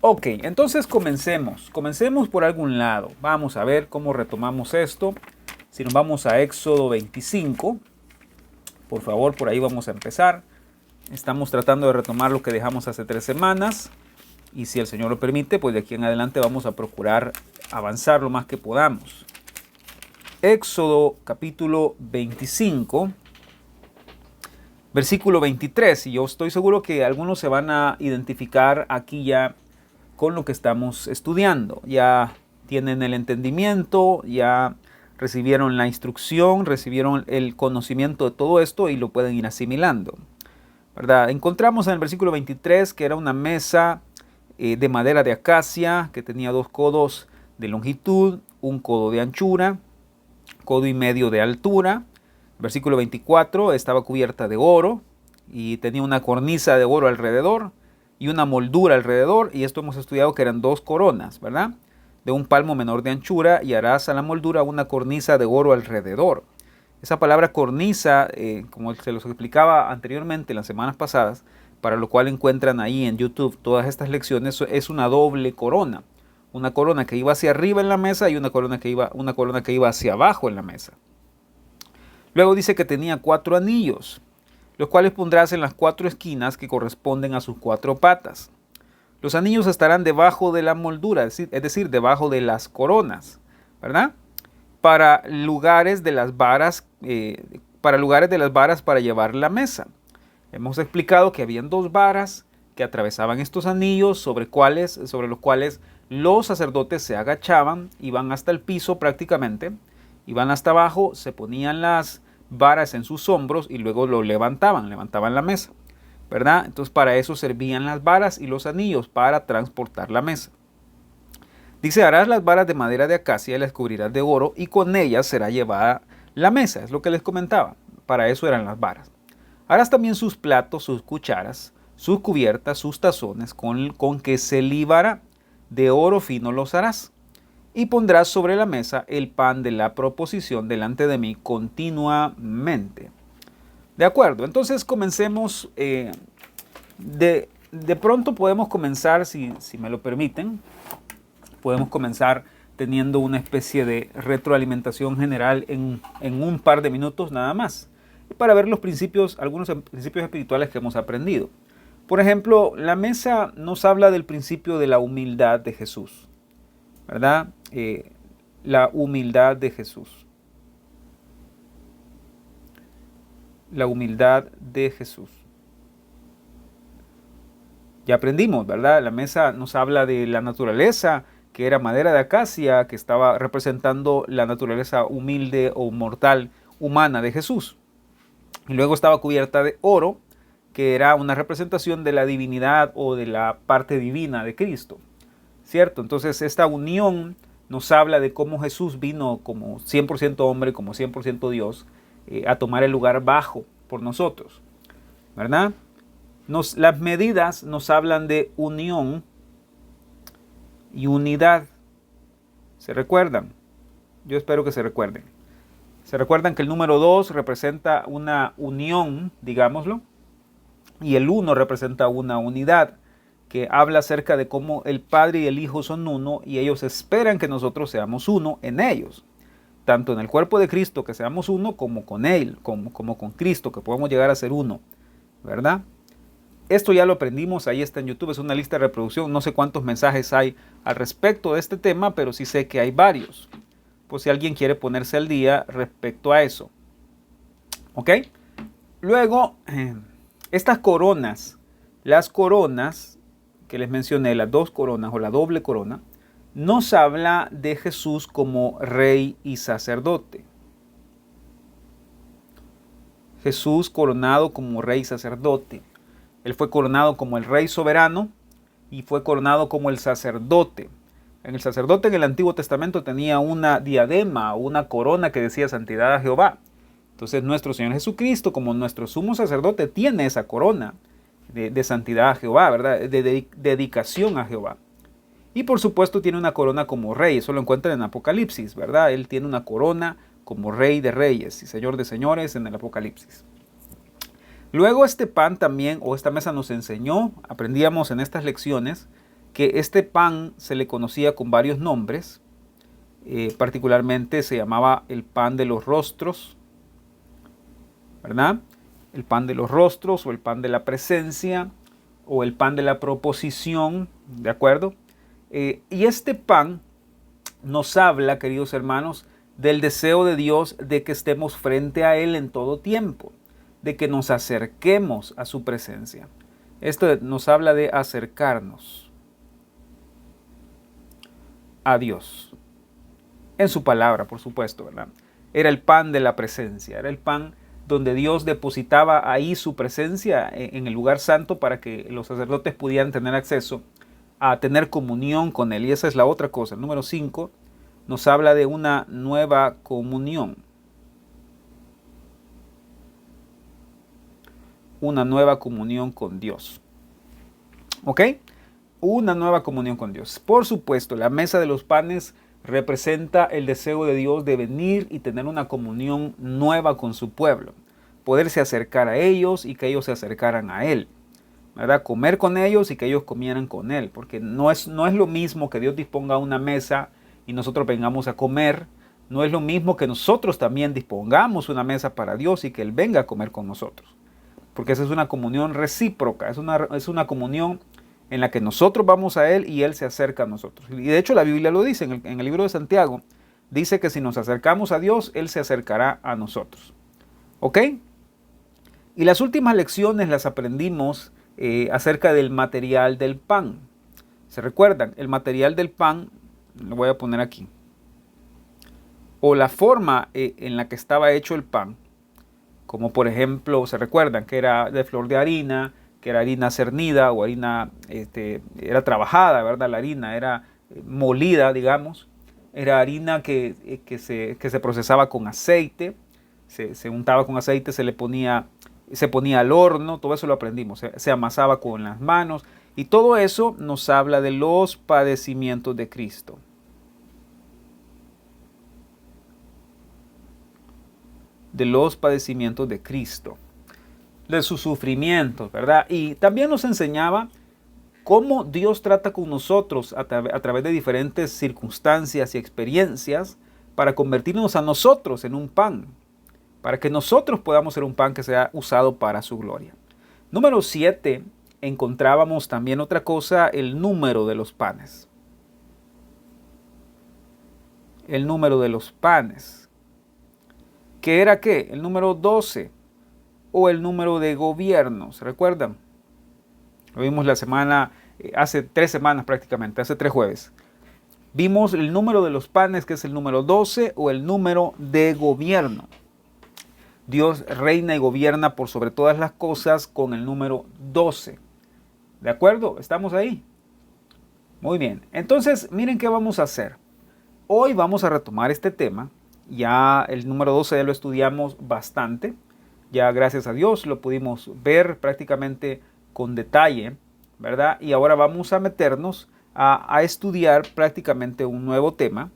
Ok, entonces comencemos. Comencemos por algún lado. Vamos a ver cómo retomamos esto. Si nos vamos a Éxodo 25, por favor, por ahí vamos a empezar. Estamos tratando de retomar lo que dejamos hace 3 semanas. Y si el Señor lo permite, pues de aquí en adelante vamos a procurar avanzar lo más que podamos. Éxodo capítulo 25, versículo 23. Y yo estoy seguro que algunos se van a identificar aquí ya con lo que estamos estudiando. Ya tienen el entendimiento, ya recibieron la instrucción, recibieron el conocimiento de todo esto y lo pueden ir asimilando, ¿verdad? Encontramos en el versículo 23 que era una mesa de madera de acacia que tenía 2 codos de longitud, 1 codo de anchura, 1,5 codos de altura. Versículo 24 estaba cubierta de oro y tenía una cornisa de oro alrededor y una moldura alrededor, y esto hemos estudiado que eran 2 coronas, ¿verdad? De 1 palmo menor de anchura, y harás a la moldura una cornisa de oro alrededor. Esa palabra cornisa, como se los explicaba anteriormente en las semanas pasadas, para lo cual encuentran ahí en YouTube todas estas lecciones, es una doble corona. Una corona que iba hacia arriba en la mesa y una corona que iba hacia abajo en la mesa. Luego dice que tenía 4 anillos, los cuales pondrás en las 4 esquinas que corresponden a sus 4 patas. Los anillos estarán debajo de la moldura, es decir, debajo de las coronas, ¿verdad? Para lugares de las varas, para llevar la mesa. Hemos explicado que habían 2 varas que atravesaban estos anillos sobre los cuales los sacerdotes se agachaban, iban hasta el piso prácticamente, iban hasta abajo, se ponían las varas en sus hombros y luego lo levantaban la mesa, ¿verdad? Entonces para eso servían las varas y los anillos, para transportar la mesa. Dice, harás las varas de madera de acacia y las cubrirás de oro, y con ellas será llevada la mesa. Es lo que les comentaba, para eso eran las varas. Harás también sus platos, sus cucharas, sus cubiertas, sus tazones, con que se libará. De oro fino los harás. Y pondrás sobre la mesa el pan de la proposición delante de mí continuamente. De acuerdo, entonces comencemos. De pronto podemos comenzar, si me lo permiten, podemos comenzar teniendo una especie de retroalimentación general en un par de minutos nada más, para ver algunos principios espirituales que hemos aprendido. Por ejemplo, la mesa nos habla del principio de la humildad de Jesús, ¿verdad? La humildad de Jesús. La humildad de Jesús. Ya aprendimos, ¿verdad? La mesa nos habla de la naturaleza, que era madera de acacia, que estaba representando la naturaleza humilde o mortal humana de Jesús. Y luego estaba cubierta de oro, que era una representación de la divinidad o de la parte divina de Cristo, ¿cierto? Entonces esta unión nos habla de cómo Jesús vino como 100% hombre, como 100% Dios, a tomar el lugar bajo por nosotros, ¿verdad? Las medidas nos hablan de unión y unidad. ¿Se recuerdan? Yo espero que se recuerden. Se recuerdan que el número 2 representa una unión, digámoslo, y el 1 representa una unidad, que habla acerca de cómo el Padre y el Hijo son uno y ellos esperan que nosotros seamos uno en ellos. Tanto en el cuerpo de Cristo, que seamos uno, como con Él, como con Cristo, que podamos llegar a ser uno, ¿verdad? Esto ya lo aprendimos, ahí está en YouTube, es una lista de reproducción. No sé cuántos mensajes hay al respecto de este tema, pero sí sé que hay varios. Pues si alguien quiere ponerse al día respecto a eso. ¿Ok? Luego, estas coronas, las coronas que les mencioné, las 2 coronas o la doble corona, nos habla de Jesús como rey y sacerdote. Jesús coronado como rey y sacerdote. Él fue coronado como el rey soberano y fue coronado como el sacerdote. El sacerdote en el Antiguo Testamento tenía una diadema, una corona que decía santidad a Jehová. Entonces nuestro Señor Jesucristo, como nuestro sumo sacerdote, tiene esa corona de santidad a Jehová, ¿verdad? De dedicación a Jehová. Y por supuesto tiene una corona como rey, eso lo encuentran en Apocalipsis, ¿verdad? Él tiene una corona como rey de reyes y señor de señores en el Apocalipsis. Luego este pan también, o esta mesa nos enseñó, aprendíamos en estas lecciones, que este pan se le conocía con varios nombres. Particularmente se llamaba el pan de los rostros, ¿verdad? El pan de los rostros o el pan de la presencia o el pan de la proposición, ¿de acuerdo? Y este pan nos habla, queridos hermanos, del deseo de Dios de que estemos frente a Él en todo tiempo, de que nos acerquemos a su presencia. Esto nos habla de acercarnos a Dios, en su palabra, por supuesto, ¿verdad? Era el pan de la presencia, era el pan donde Dios depositaba ahí su presencia en el lugar santo para que los sacerdotes pudieran tener acceso a tener comunión con Él. Y esa es la otra cosa. El número 5 nos habla de una nueva comunión. Una nueva comunión con Dios. ¿Ok? Una nueva comunión con Dios. Por supuesto, la mesa de los panes representa el deseo de Dios de venir y tener una comunión nueva con su pueblo. Poderse acercar a ellos y que ellos se acercaran a Él. ¿Verdad? Comer con ellos y que ellos comieran con Él. Porque no es lo mismo que Dios disponga una mesa y nosotros vengamos a comer. No es lo mismo que nosotros también dispongamos una mesa para Dios y que Él venga a comer con nosotros. Porque esa es una comunión recíproca, es una comunión en la que nosotros vamos a Él y Él se acerca a nosotros. Y de hecho la Biblia lo dice en el libro de Santiago, dice que si nos acercamos a Dios, Él se acercará a nosotros. ¿Ok? Y las últimas lecciones las aprendimos acerca del material del pan. ¿Se recuerdan? El material del pan, lo voy a poner aquí, o la forma en la que estaba hecho el pan, como por ejemplo, ¿se recuerdan? Que era de flor de harina, que era harina cernida o harina, era trabajada, ¿verdad? La harina era molida, digamos. Era harina que se procesaba con aceite, se untaba con aceite, se ponía al horno, todo eso lo aprendimos. Se amasaba con las manos y todo eso nos habla de los padecimientos de Cristo. De los padecimientos de Cristo, de sus sufrimientos, ¿verdad? Y también nos enseñaba cómo Dios trata con nosotros a través de diferentes circunstancias y experiencias para convertirnos a nosotros en un pan, para que nosotros podamos ser un pan que sea usado para su gloria. Número 7, encontrábamos también otra cosa, el número de los panes. El número de los panes. ¿Qué era qué? El número 12 o el número de gobierno, ¿se recuerdan? Lo vimos la semana, hace 3 semanas prácticamente, hace 3 jueves. Vimos el número de los panes, que es el número 12 o el número de gobierno. Dios reina y gobierna por sobre todas las cosas con el número 12. ¿De acuerdo? ¿Estamos ahí? Muy bien. Entonces, miren qué vamos a hacer. Hoy vamos a retomar este tema. Ya el número 12 ya lo estudiamos bastante. Ya gracias a Dios lo pudimos ver prácticamente con detalle, ¿verdad? Y ahora vamos a meternos a estudiar prácticamente un nuevo tema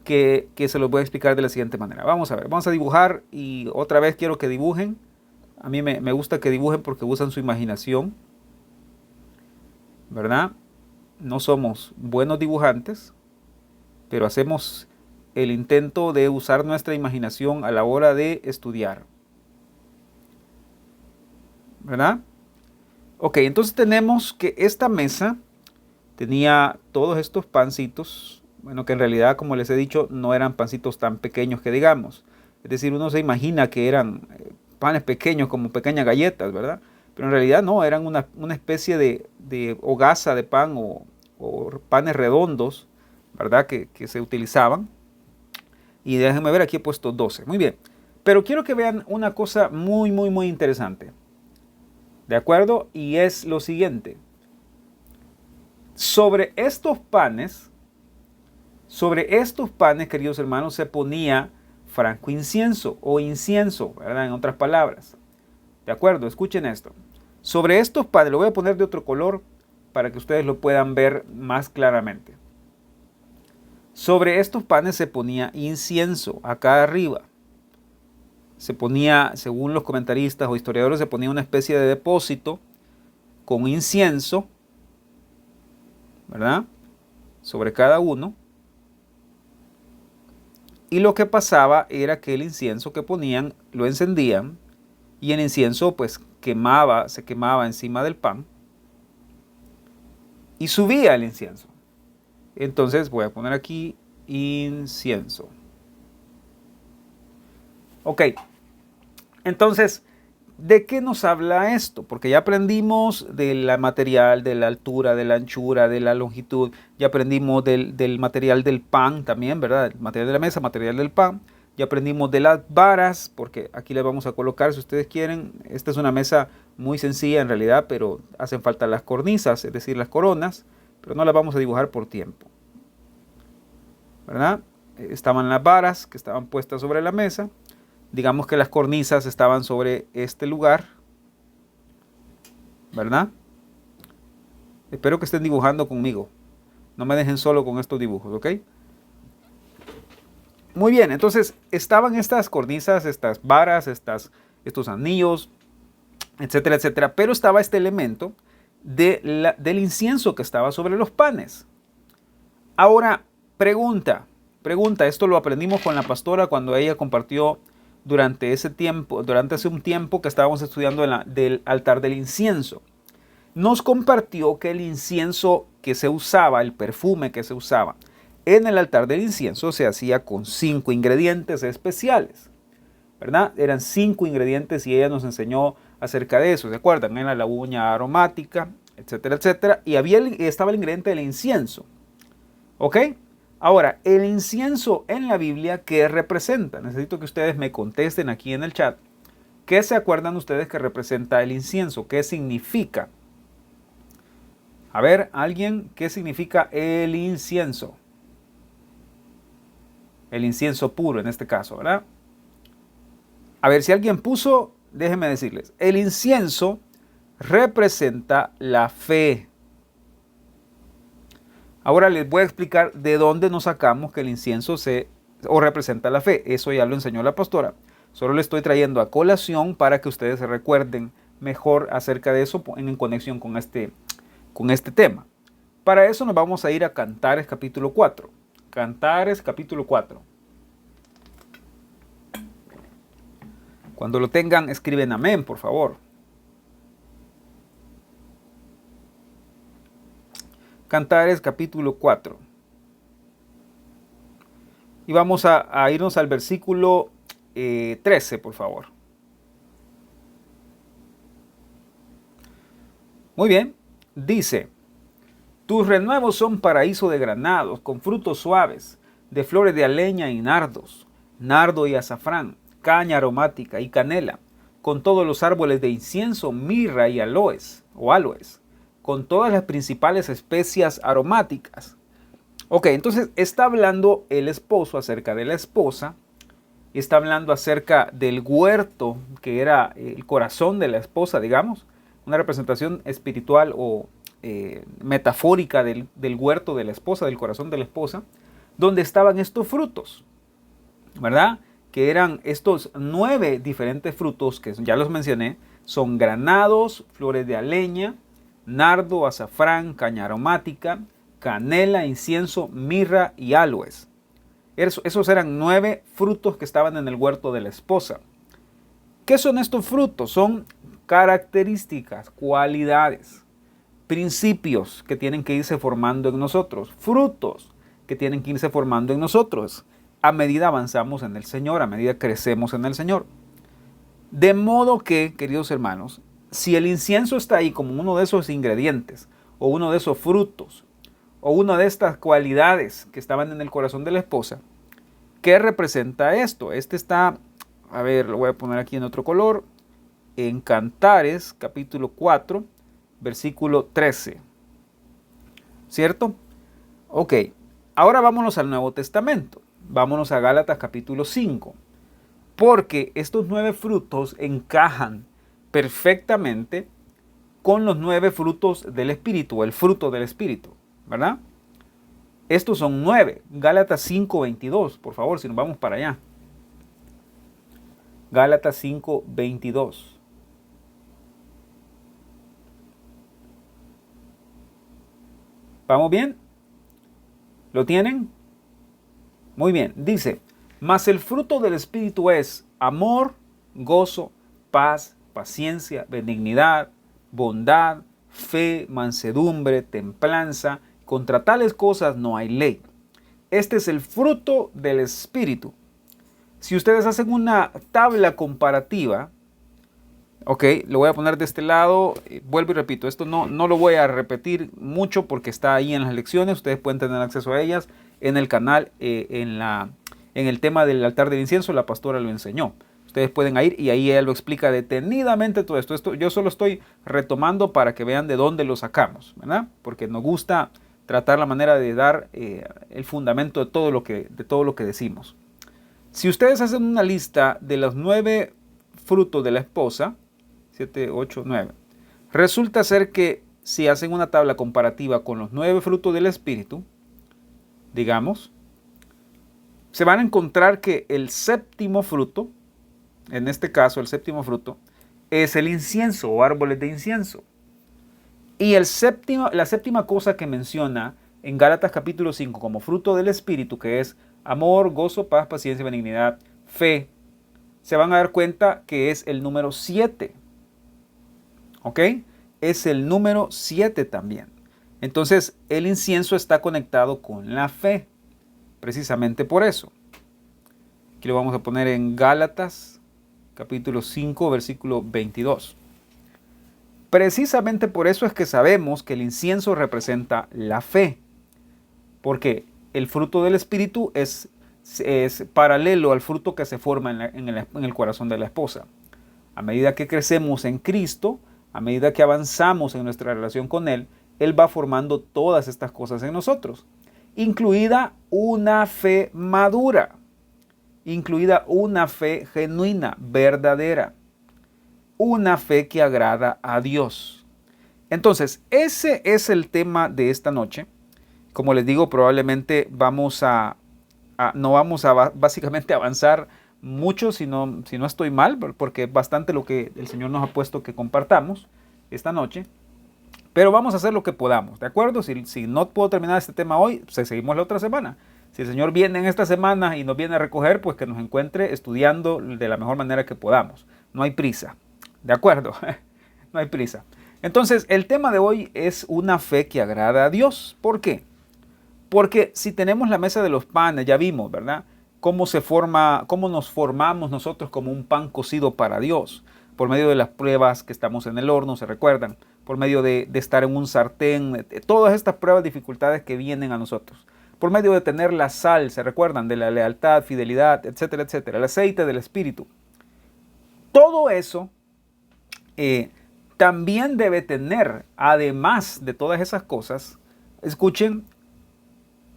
que se los voy a explicar de la siguiente manera. Vamos a ver, vamos a dibujar y otra vez quiero que dibujen. A mí me gusta que dibujen porque usan su imaginación, ¿verdad? No somos buenos dibujantes, pero hacemos el intento de usar nuestra imaginación a la hora de estudiar, ¿verdad? Ok, entonces tenemos que esta mesa tenía todos estos pancitos, bueno, que en realidad, como les he dicho, no eran pancitos tan pequeños que digamos. Es decir, uno se imagina que eran panes pequeños, como pequeñas galletas, ¿verdad? Pero en realidad no, eran una especie de hogaza de pan o panes redondos, ¿verdad? Que se utilizaban. Y déjenme ver, aquí he puesto 12. Muy bien. Pero quiero que vean una cosa muy, muy, muy interesante. ¿De acuerdo? Y es lo siguiente. Sobre estos panes, queridos hermanos, se ponía franco incienso o incienso, ¿verdad? En otras palabras. ¿De acuerdo? Escuchen esto. Sobre estos panes, lo voy a poner de otro color para que ustedes lo puedan ver más claramente. Sobre estos panes se ponía incienso, acá arriba. Se ponía, según los comentaristas o historiadores, se ponía una especie de depósito con incienso, ¿verdad? Sobre cada uno. Y lo que pasaba era que el incienso que ponían lo encendían y el incienso pues se quemaba encima del pan y subía el incienso. Entonces voy a poner aquí incienso. Ok, entonces, ¿de qué nos habla esto? Porque ya aprendimos del material, de la altura, de la anchura, de la longitud, ya aprendimos del material del pan también, ¿verdad? El material de la mesa, material del pan. Ya aprendimos de las varas, porque aquí les vamos a colocar, si ustedes quieren, esta es una mesa muy sencilla en realidad, pero hacen falta las cornisas, es decir, las coronas, pero no las vamos a dibujar por tiempo, ¿verdad? Estaban las varas que estaban puestas sobre la mesa. Digamos que las cornisas estaban sobre este lugar, ¿verdad? Espero que estén dibujando conmigo. No me dejen solo con estos dibujos, ¿ok? Muy bien, entonces estaban estas cornisas, estas varas, estos anillos, etcétera, etcétera. Pero estaba este elemento del incienso que estaba sobre los panes. Ahora, pregunta, esto lo aprendimos con la pastora cuando ella compartió durante hace un tiempo que estábamos estudiando del altar del incienso. Nos compartió que el incienso que se usaba, el perfume que se usaba en el altar del incienso se hacía con 5 ingredientes especiales, ¿verdad? Eran 5 ingredientes y ella nos enseñó acerca de eso, ¿se acuerdan? Era la uña aromática, etcétera, etcétera, y estaba el ingrediente del incienso, ¿ok? Ahora, el incienso en la Biblia, ¿qué representa? Necesito que ustedes me contesten aquí en el chat. ¿Qué se acuerdan ustedes que representa el incienso? ¿Qué significa? A ver, alguien, ¿qué significa el incienso? El incienso puro en este caso, ¿verdad? A ver, si alguien puso, déjenme decirles, el incienso representa la fe. Ahora les voy a explicar de dónde nos sacamos que el incienso representa la fe. Eso ya lo enseñó la pastora. Solo le estoy trayendo a colación para que ustedes se recuerden mejor acerca de eso en conexión con este tema. Para eso nos vamos a ir a Cantares capítulo 4. Cantares capítulo 4. Cuando lo tengan, escriben amén, por favor. Cantares capítulo 4. Y vamos a irnos al versículo 13, por favor. Muy bien, dice: tus renuevos son paraíso de granados, con frutos suaves, de flores de aleña y nardos, nardo y azafrán, caña aromática y canela, con todos los árboles de incienso, mirra y aloes, con todas las principales especias aromáticas. Ok, entonces está hablando el esposo acerca de la esposa, y está hablando acerca del huerto, que era el corazón de la esposa, digamos, una representación espiritual o metafórica del huerto de la esposa, del corazón de la esposa, donde estaban estos frutos, ¿verdad? Que eran estos 9 diferentes frutos que ya los mencioné, son granados, flores de aleña, nardo, azafrán, caña aromática, canela, incienso, mirra y aloes. Esos eran 9 frutos que estaban en el huerto de la esposa. ¿Qué son estos frutos? Son características, cualidades, principios que tienen que irse formando en nosotros, frutos que tienen que irse formando en nosotros a medida avanzamos en el Señor, a medida crecemos en el Señor. De modo que, queridos hermanos, si el incienso está ahí como uno de esos ingredientes, o uno de esos frutos, o una de estas cualidades que estaban en el corazón de la esposa, ¿qué representa esto? Este está, a ver, lo voy a poner aquí en otro color, en Cantares, capítulo 4, versículo 13. ¿Cierto? Ok, ahora vámonos al Nuevo Testamento. Vámonos a Gálatas, capítulo 5. Porque estos 9 frutos encajan perfectamente con los 9 frutos del Espíritu, el fruto del Espíritu, ¿verdad? Estos son 9. Gálatas 5:22, por favor, si nos vamos para allá. Gálatas 5:22. ¿Vamos bien? ¿Lo tienen? Muy bien. Dice, mas el fruto del Espíritu es amor, gozo, paz, paciencia, benignidad, bondad, fe, mansedumbre, templanza. Contra tales cosas no hay ley. Este es el fruto del Espíritu. Si ustedes hacen una tabla comparativa, ok, lo voy a poner de este lado, vuelvo y repito, esto no lo voy a repetir mucho porque está ahí en las lecciones, ustedes pueden tener acceso a ellas en el canal, en el tema del altar del incienso, la pastora lo enseñó. Ustedes pueden ir y ahí ella lo explica detenidamente todo esto. Yo solo estoy retomando para que vean de dónde lo sacamos, ¿verdad? Porque nos gusta tratar la manera de dar el fundamento de todo lo que decimos. Si ustedes hacen una lista de los 9 frutos de la esposa, 7, 8, 9, resulta ser que si hacen una tabla comparativa con los 9 frutos del Espíritu, digamos, se van a encontrar que el séptimo fruto, en este caso el séptimo fruto, es el incienso o árboles de incienso. Y la séptima cosa que menciona en Gálatas capítulo 5 como fruto del Espíritu, que es amor, gozo, paz, paciencia, benignidad, fe, se van a dar cuenta que es el número 7. ¿Ok? Es el número 7 también. Entonces, el incienso está conectado con la fe. Precisamente por eso. Aquí lo vamos a poner en Gálatas, capítulo 5, versículo 22. Precisamente por eso es que sabemos que el incienso representa la fe. Porque el fruto del Espíritu es paralelo al fruto que se forma en el corazón de la esposa. A medida que crecemos en Cristo, a medida que avanzamos en nuestra relación con Él, Él va formando todas estas cosas en nosotros, incluida una fe madura, incluida una fe genuina, verdadera, una fe que agrada a Dios. Entonces, ese es el tema de esta noche. Como les digo, probablemente no vamos a básicamente avanzar mucho si no estoy mal, porque es bastante lo que el Señor nos ha puesto que compartamos esta noche. Pero vamos a hacer lo que podamos, ¿de acuerdo? Si no puedo terminar este tema hoy, pues seguimos la otra semana. Si el Señor viene en esta semana y nos viene a recoger, pues que nos encuentre estudiando de la mejor manera que podamos. No hay prisa, ¿de acuerdo? No hay prisa. Entonces, el tema de hoy es una fe que agrada a Dios. ¿Por qué? Porque si tenemos la mesa de los panes, ya vimos, ¿verdad? Cómo nos formamos nosotros como un pan cocido para Dios, por medio de las pruebas que estamos en el horno, ¿se recuerdan? Por medio de estar en un sartén, todas estas pruebas, dificultades que vienen a nosotros. Por medio de tener la sal, ¿se recuerdan? De la lealtad, fidelidad, etcétera, etcétera. El aceite del Espíritu. Todo eso también debe tener, además de todas esas cosas, escuchen,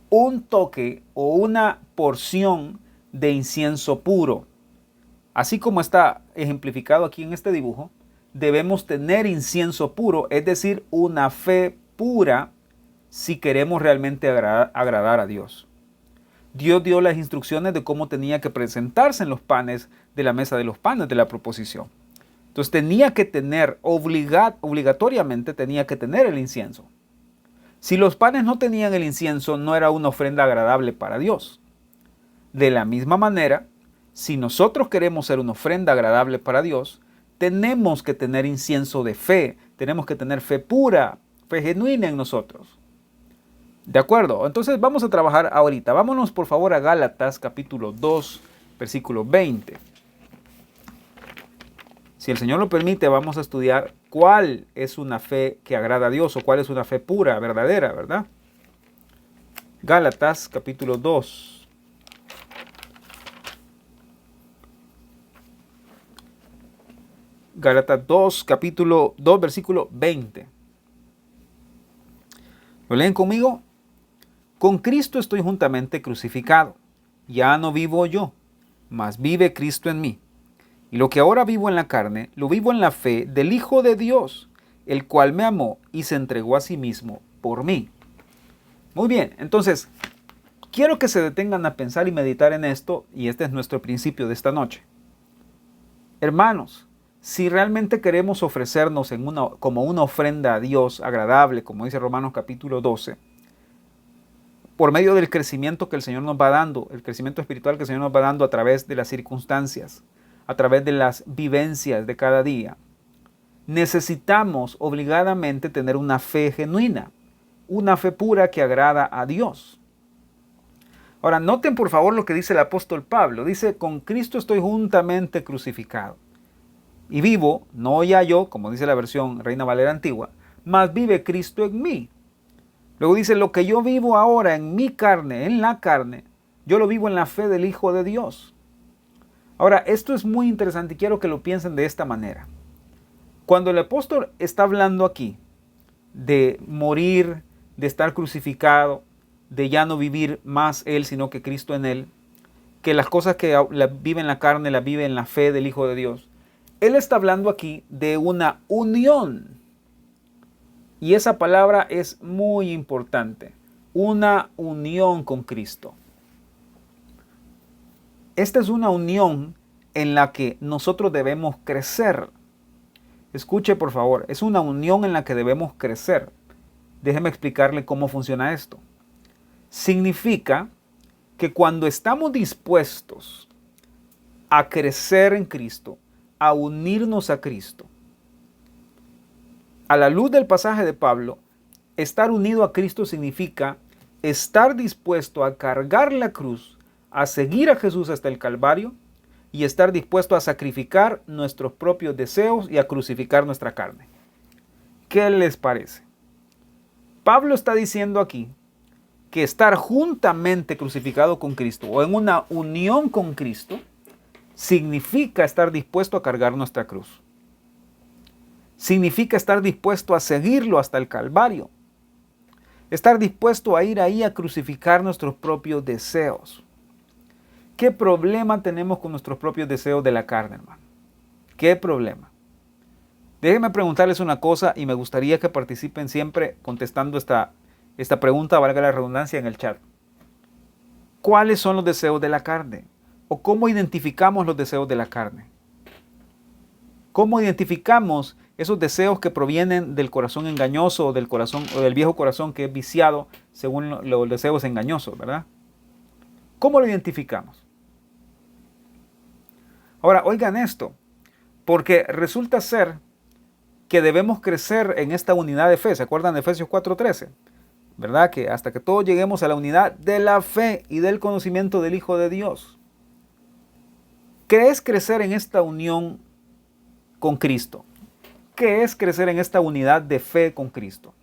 un toque o una porción de incienso puro. Así como está ejemplificado aquí en este dibujo, debemos tener incienso puro, es decir, una fe pura si queremos realmente agradar a Dios. Dios dio las instrucciones de cómo tenía que presentarse en los panes de la mesa de los panes de la proposición. Entonces tenía que tener, obligatoriamente tenía que tener el incienso. Si los panes no tenían el incienso, no era una ofrenda agradable para Dios. De la misma manera, si nosotros queremos ser una ofrenda agradable para Dios, tenemos que tener incienso de fe, tenemos que tener fe pura, fe genuina en nosotros. ¿De acuerdo? Entonces vamos a trabajar ahorita. Vámonos por favor a Gálatas capítulo 2, versículo 20. Si el Señor lo permite, vamos a estudiar cuál es una fe que agrada a Dios o cuál es una fe pura, verdadera, ¿verdad? Gálatas capítulo 2. Gálatas 2, capítulo 2, versículo 20. ¿Lo leen conmigo? Con Cristo estoy juntamente crucificado. Ya no vivo yo, mas vive Cristo en mí. Y lo que ahora vivo en la carne, lo vivo en la fe del Hijo de Dios, el cual me amó y se entregó a sí mismo por mí. Muy bien, entonces, quiero que se detengan a pensar y meditar en esto, y este es nuestro principio de esta noche. Hermanos, si realmente queremos ofrecernos como una ofrenda a Dios agradable, como dice Romanos capítulo 12, por medio del crecimiento que el Señor nos va dando, el crecimiento espiritual que el Señor nos va dando a través de las circunstancias, a través de las vivencias de cada día, necesitamos obligadamente tener una fe genuina, una fe pura que agrada a Dios. Ahora, noten por favor lo que dice el apóstol Pablo. Dice, con Cristo estoy juntamente crucificado. Y vivo, no ya yo, como dice la versión Reina Valera antigua, mas vive Cristo en mí. Luego dice, lo que yo vivo ahora en mi carne, en la carne, yo lo vivo en la fe del Hijo de Dios. Ahora, esto es muy interesante y quiero que lo piensen de esta manera. Cuando el apóstol está hablando aquí de morir, de estar crucificado, de ya no vivir más él, sino que Cristo en él, que las cosas que vive en la carne, las vive en la fe del Hijo de Dios, él está hablando aquí de una unión. Y esa palabra es muy importante, una unión con Cristo. Esta es una unión en la que nosotros debemos crecer. Escuche por favor, es una unión en la que debemos crecer. Déjeme explicarle cómo funciona esto. Significa que cuando estamos dispuestos a crecer en Cristo, a unirnos a Cristo, a la luz del pasaje de Pablo, estar unido a Cristo significa estar dispuesto a cargar la cruz, a seguir a Jesús hasta el Calvario y estar dispuesto a sacrificar nuestros propios deseos y a crucificar nuestra carne. ¿Qué les parece? Pablo está diciendo aquí que estar juntamente crucificado con Cristo o en una unión con Cristo significa estar dispuesto a cargar nuestra cruz. Significa estar dispuesto a seguirlo hasta el Calvario. Estar dispuesto a ir ahí a crucificar nuestros propios deseos. ¿Qué problema tenemos con nuestros propios deseos de la carne, hermano? ¿Qué problema? Déjenme preguntarles una cosa y me gustaría que participen siempre contestando esta pregunta, valga la redundancia, en el chat. ¿Cuáles son los deseos de la carne? ¿O cómo identificamos los deseos de la carne? ¿Cómo identificamos esos deseos que provienen del corazón engañoso o del corazón o del viejo corazón que es viciado según los deseos engañosos, ¿verdad? ¿Cómo lo identificamos? Ahora, oigan esto, porque resulta ser que debemos crecer en esta unidad de fe. ¿Se acuerdan de Efesios 4:13? ¿Verdad? Que hasta que todos lleguemos a la unidad de la fe y del conocimiento del Hijo de Dios. ¿Qué es crecer en esta unión con Cristo? ¿Qué es crecer en esta unidad de fe con Cristo?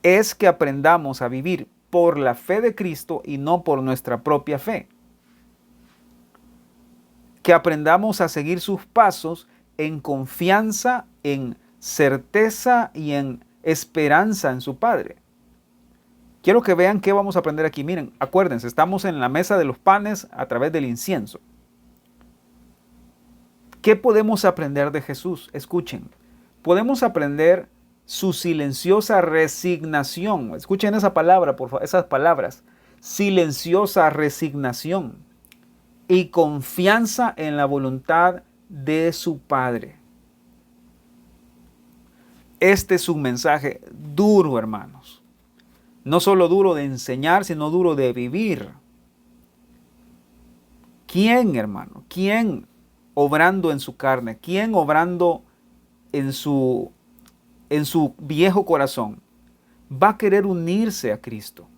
Es que aprendamos a vivir por la fe de Cristo y no por nuestra propia fe. Que aprendamos a seguir sus pasos en confianza, en certeza y en esperanza en su Padre. Quiero que vean qué vamos a aprender aquí. Miren, acuérdense, estamos en la mesa de los panes a través del incienso. ¿Qué podemos aprender de Jesús? Escuchen, podemos aprender su silenciosa resignación. Escuchen esa palabra, por favor, esas palabras. Silenciosa resignación y confianza en la voluntad de su Padre. Este es un mensaje duro, hermanos. No solo duro de enseñar, sino duro de vivir. ¿Quién, hermano? ¿Quién obrando en su carne? ¿Quién obrando en su viejo corazón va a querer unirse a Cristo?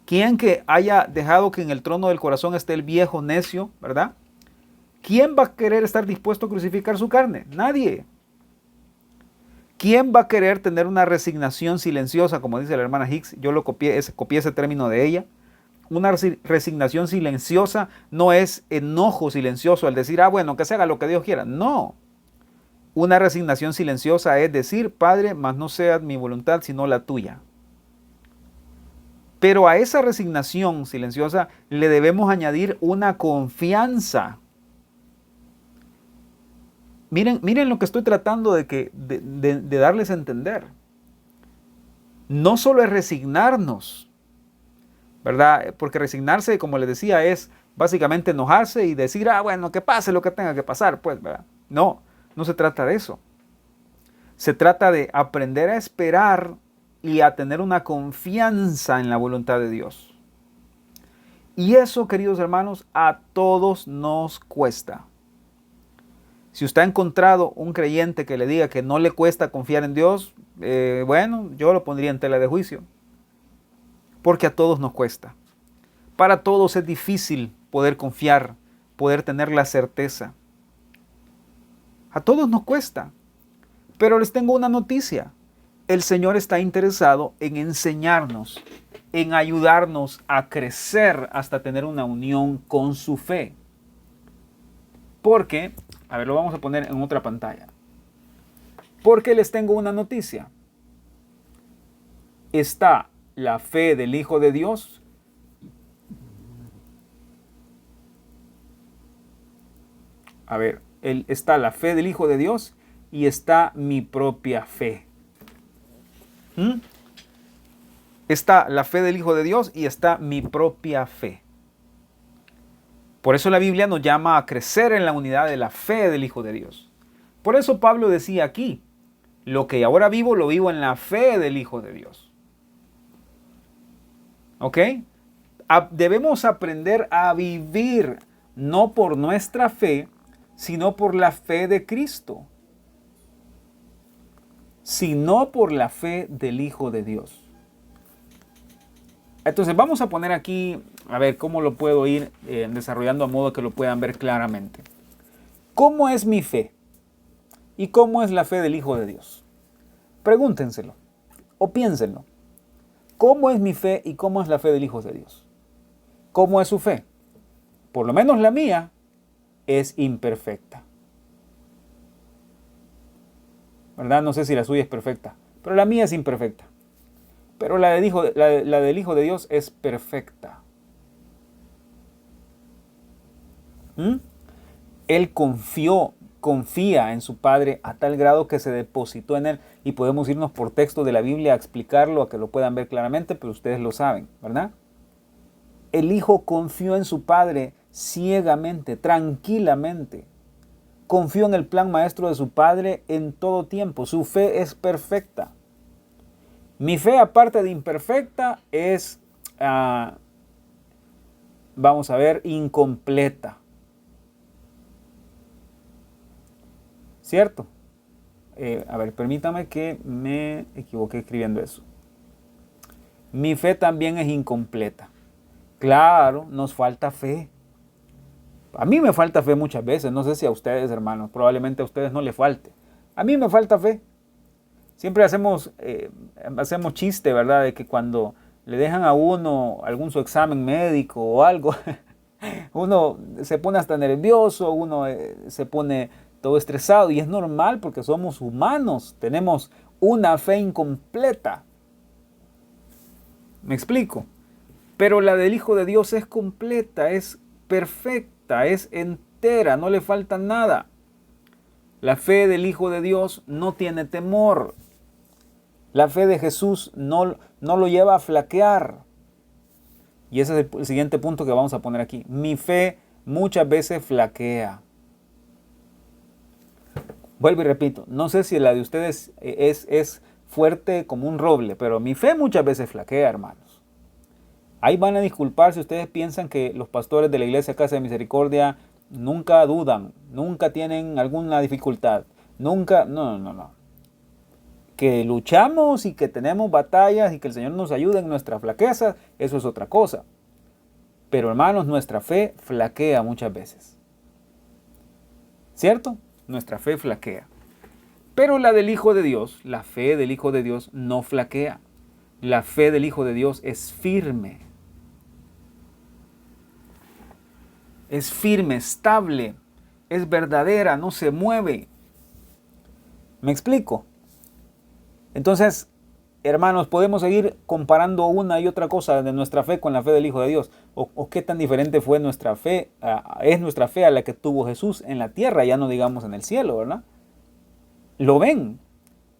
¿Quién que haya dejado que en el trono del corazón esté el viejo necio, verdad? ¿Quién va a querer estar dispuesto a crucificar su carne? Nadie. ¿Quién va a querer tener una resignación silenciosa, como dice la hermana Hicks? Yo copié ese término de ella. Una resignación silenciosa no es enojo silencioso al decir, bueno, que se haga lo que Dios quiera. No. Una resignación silenciosa es decir, Padre, mas no sea mi voluntad, sino la tuya. Pero a esa resignación silenciosa le debemos añadir una confianza. Miren lo que estoy tratando de darles a entender. No solo es resignarnos, ¿verdad? Porque resignarse, como les decía, es básicamente enojarse y decir, bueno, que pase lo que tenga que pasar, pues, ¿verdad? No se trata de eso. Se trata de aprender a esperar y a tener una confianza en la voluntad de Dios. Y eso, queridos hermanos, a todos nos cuesta. Si usted ha encontrado un creyente que le diga que no le cuesta confiar en Dios, bueno, yo lo pondría en tela de juicio. Porque a todos nos cuesta. Para todos es difícil poder confiar, poder tener la certeza. A todos nos cuesta. Pero les tengo una noticia. El Señor está interesado en enseñarnos, en ayudarnos a crecer hasta tener una unión con su fe. Porque, a ver, lo vamos a poner en otra pantalla. Porque les tengo una noticia. Está la fe del Hijo de Dios está la fe del Hijo de Dios y está mi propia fe. Está la fe del Hijo de Dios y está mi propia fe. Por eso la Biblia nos llama a crecer en la unidad de la fe del Hijo de Dios. Por eso Pablo decía aquí, lo que ahora vivo, lo vivo en la fe del Hijo de Dios. ¿Ok? Debemos aprender a vivir no por nuestra fe, sino por la fe de Cristo. Sino por la fe del Hijo de Dios. Entonces vamos a poner aquí, a ver cómo lo puedo ir desarrollando a modo que lo puedan ver claramente. ¿Cómo es mi fe? ¿Y cómo es la fe del Hijo de Dios? Pregúntenselo o piénsenlo. ¿Cómo es mi fe y cómo es la fe del Hijo de Dios? ¿Cómo es su fe? Por lo menos la mía es imperfecta. ¿Verdad? No sé si la suya es perfecta, pero la mía es imperfecta. Pero la del Hijo de Dios es perfecta. Él confía en su Padre a tal grado que se depositó en Él. Y podemos irnos por texto de la Biblia a explicarlo, a que lo puedan ver claramente, pero ustedes lo saben, ¿verdad? El Hijo confió en su Padre ciegamente, tranquilamente. Confió en el plan maestro de su Padre en todo tiempo. Su fe es perfecta. Mi fe, aparte de imperfecta, es, vamos a ver, incompleta. ¿Cierto? A ver, permítame que me equivoqué escribiendo eso. Mi fe también es incompleta. Claro, nos falta fe. A mí me falta fe muchas veces. No sé si a ustedes, hermanos, probablemente a ustedes no les falte. A mí me falta fe. Siempre hacemos chiste, ¿verdad? De que cuando le dejan a uno algún su examen médico o algo, uno se pone hasta nervioso, uno se pone todo estresado y es normal porque somos humanos, tenemos una fe incompleta. ¿Me explico? Pero la del Hijo de Dios es completa, es perfecta, es entera, no le falta nada. La fe del Hijo de Dios no tiene temor. La fe de Jesús no lo lleva a flaquear. Y ese es el siguiente punto que vamos a poner aquí. Mi fe muchas veces flaquea. Vuelvo y repito, no sé si la de ustedes es fuerte como un roble, pero mi fe muchas veces flaquea, hermanos. Ahí van a disculpar si ustedes piensan que los pastores de la Iglesia Casa de Misericordia nunca dudan, nunca tienen alguna dificultad, nunca, no. Que luchamos y que tenemos batallas y que el Señor nos ayude en nuestras flaquezas, eso es otra cosa. Pero hermanos, nuestra fe flaquea muchas veces. ¿Cierto? Nuestra fe flaquea. Pero la del Hijo de Dios, la fe del Hijo de Dios no flaquea. La fe del Hijo de Dios es firme. Es firme, estable, es verdadera, no se mueve. ¿Me explico? Entonces, hermanos, podemos seguir comparando una y otra cosa de nuestra fe con la fe del Hijo de Dios. O qué tan diferente fue nuestra fe, es nuestra fe a la que tuvo Jesús en la tierra, ya no digamos en el cielo, ¿verdad? ¿Lo ven?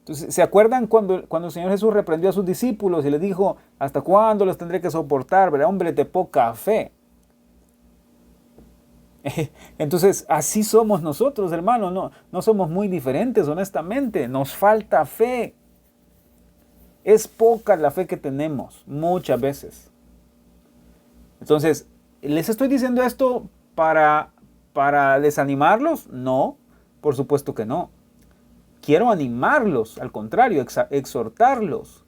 Entonces, ¿se acuerdan cuando el Señor Jesús reprendió a sus discípulos y les dijo, ¿hasta cuándo los tendré que soportar? ¿Verdad? Hombre de poca fe. Entonces, así somos nosotros, hermanos. No somos muy diferentes, honestamente. Nos falta fe. Es poca la fe que tenemos, muchas veces. Entonces, ¿les estoy diciendo esto para desanimarlos? No, por supuesto que no. Quiero animarlos, al contrario, exhortarlos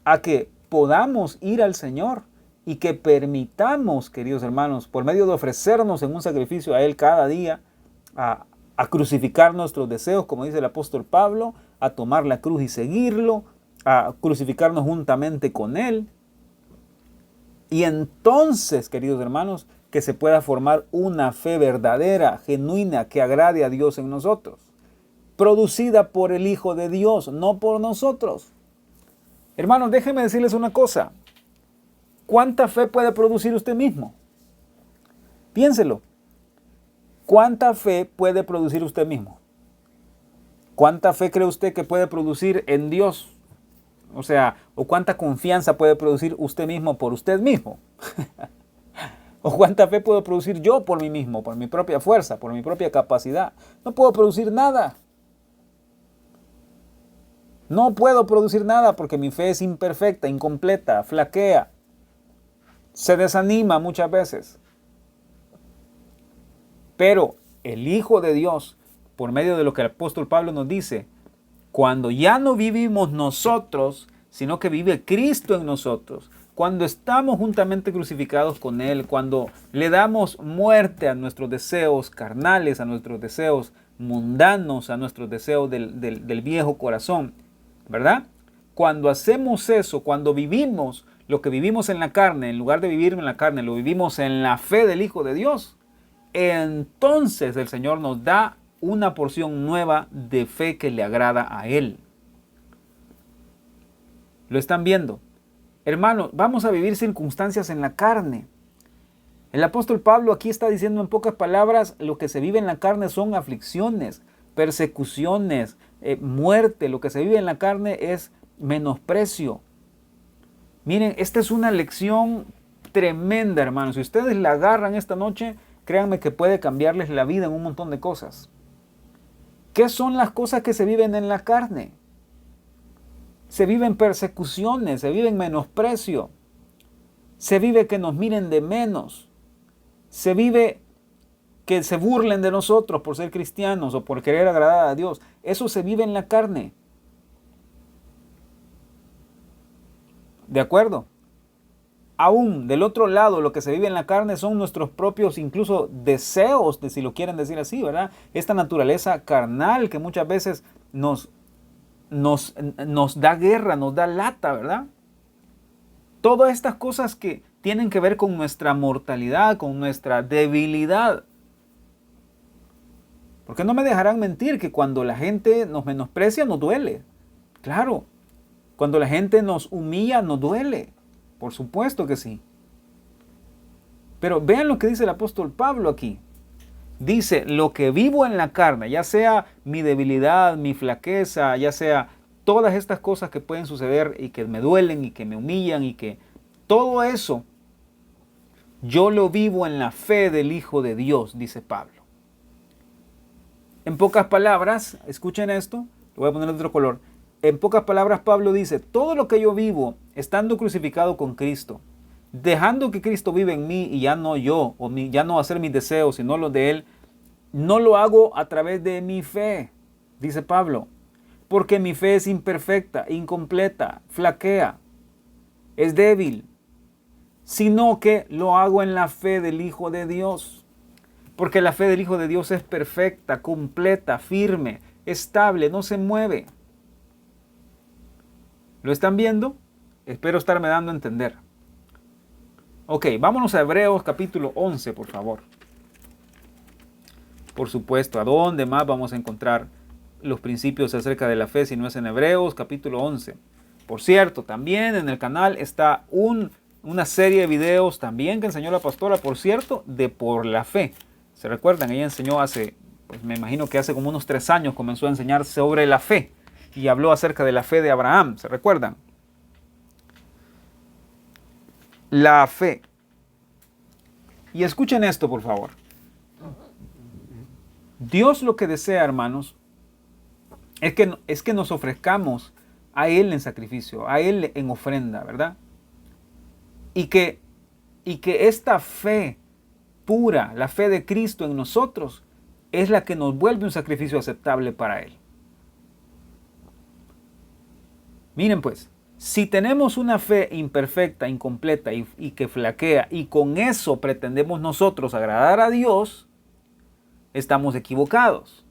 a que podamos ir al Señor y que permitamos, queridos hermanos, por medio de ofrecernos en un sacrificio a Él cada día, a crucificar nuestros deseos, como dice el apóstol Pablo, a tomar la cruz y seguirlo, a crucificarnos juntamente con Él. Y entonces, queridos hermanos, que se pueda formar una fe verdadera, genuina, que agrade a Dios en nosotros, producida por el Hijo de Dios, no por nosotros. Hermanos, déjenme decirles una cosa. ¿Cuánta fe puede producir usted mismo? Piénselo. ¿Cuánta fe puede producir usted mismo? ¿Cuánta fe cree usted que puede producir en Dios? O sea, ¿o cuánta confianza puede producir usted mismo por usted mismo? ¿O cuánta fe puedo producir yo por mí mismo, por mi propia fuerza, por mi propia capacidad? No puedo producir nada. No puedo producir nada porque mi fe es imperfecta, incompleta, flaquea. Se desanima muchas veces. Pero el Hijo de Dios, por medio de lo que el apóstol Pablo nos dice, cuando ya no vivimos nosotros, sino que vive Cristo en nosotros, cuando estamos juntamente crucificados con Él, cuando le damos muerte a nuestros deseos carnales, a nuestros deseos mundanos, a nuestros deseos del viejo corazón, ¿verdad? Cuando hacemos eso, cuando vivimos lo que vivimos en la carne, en lugar de vivir en la carne, lo vivimos en la fe del Hijo de Dios, entonces el Señor nos da una porción nueva de fe que le agrada a Él. ¿Lo están viendo? Hermanos, vamos a vivir circunstancias en la carne. El apóstol Pablo aquí está diciendo en pocas palabras, lo que se vive en la carne son aflicciones, persecuciones, muerte. Lo que se vive en la carne es menosprecio. Miren, esta es una lección tremenda, hermanos. Si ustedes la agarran esta noche, créanme que puede cambiarles la vida en un montón de cosas. ¿Qué son las cosas que se viven en la carne? Se viven persecuciones, se viven menosprecio, se vive que nos miren de menos, se vive que se burlen de nosotros por ser cristianos o por querer agradar a Dios. Eso se vive en la carne. ¿De acuerdo? Aún del otro lado, lo que se vive en la carne son nuestros propios incluso deseos, si lo quieren decir así, ¿verdad? Esta naturaleza carnal que muchas veces nos da guerra, nos da lata, ¿verdad? Todas estas cosas que tienen que ver con nuestra mortalidad, con nuestra debilidad. Porque no me dejarán mentir que cuando la gente nos menosprecia, nos duele. Claro, cuando la gente nos humilla, nos duele. Por supuesto que sí. Pero vean lo que dice el apóstol Pablo aquí. Dice, lo que vivo en la carne, ya sea mi debilidad, mi flaqueza, ya sea todas estas cosas que pueden suceder y que me duelen y que me humillan y que todo eso, yo lo vivo en la fe del Hijo de Dios, dice Pablo. En pocas palabras, escuchen esto, lo voy a poner de otro color. En pocas palabras, Pablo dice, todo lo que yo vivo estando crucificado con Cristo, dejando que Cristo vive en mí y ya no yo, ya no hacer mis deseos, sino los de Él, no lo hago a través de mi fe, dice Pablo, porque mi fe es imperfecta, incompleta, flaquea, es débil, sino que lo hago en la fe del Hijo de Dios, porque la fe del Hijo de Dios es perfecta, completa, firme, estable, no se mueve. ¿Lo están viendo? Espero estarme dando a entender. Ok, vámonos a Hebreos capítulo 11, por favor. Por supuesto, ¿a dónde más vamos a encontrar los principios acerca de la fe si no es en Hebreos capítulo 11? Por cierto, también en el canal está una serie de videos también que enseñó la pastora, por cierto, de Por la Fe. ¿Se recuerdan? Ella enseñó pues me imagino que hace como unos 3 años comenzó a enseñar sobre la fe y habló acerca de la fe de Abraham. ¿Se recuerdan? La fe. Y escuchen esto, por favor. Dios lo que desea, hermanos, es que nos ofrezcamos a Él en sacrificio, a Él en ofrenda, ¿verdad? Y que esta fe pura, la fe de Cristo en nosotros, es la que nos vuelve un sacrificio aceptable para Él. Miren pues, si tenemos una fe imperfecta, incompleta y que flaquea, y con eso pretendemos nosotros agradar a Dios, estamos equivocados.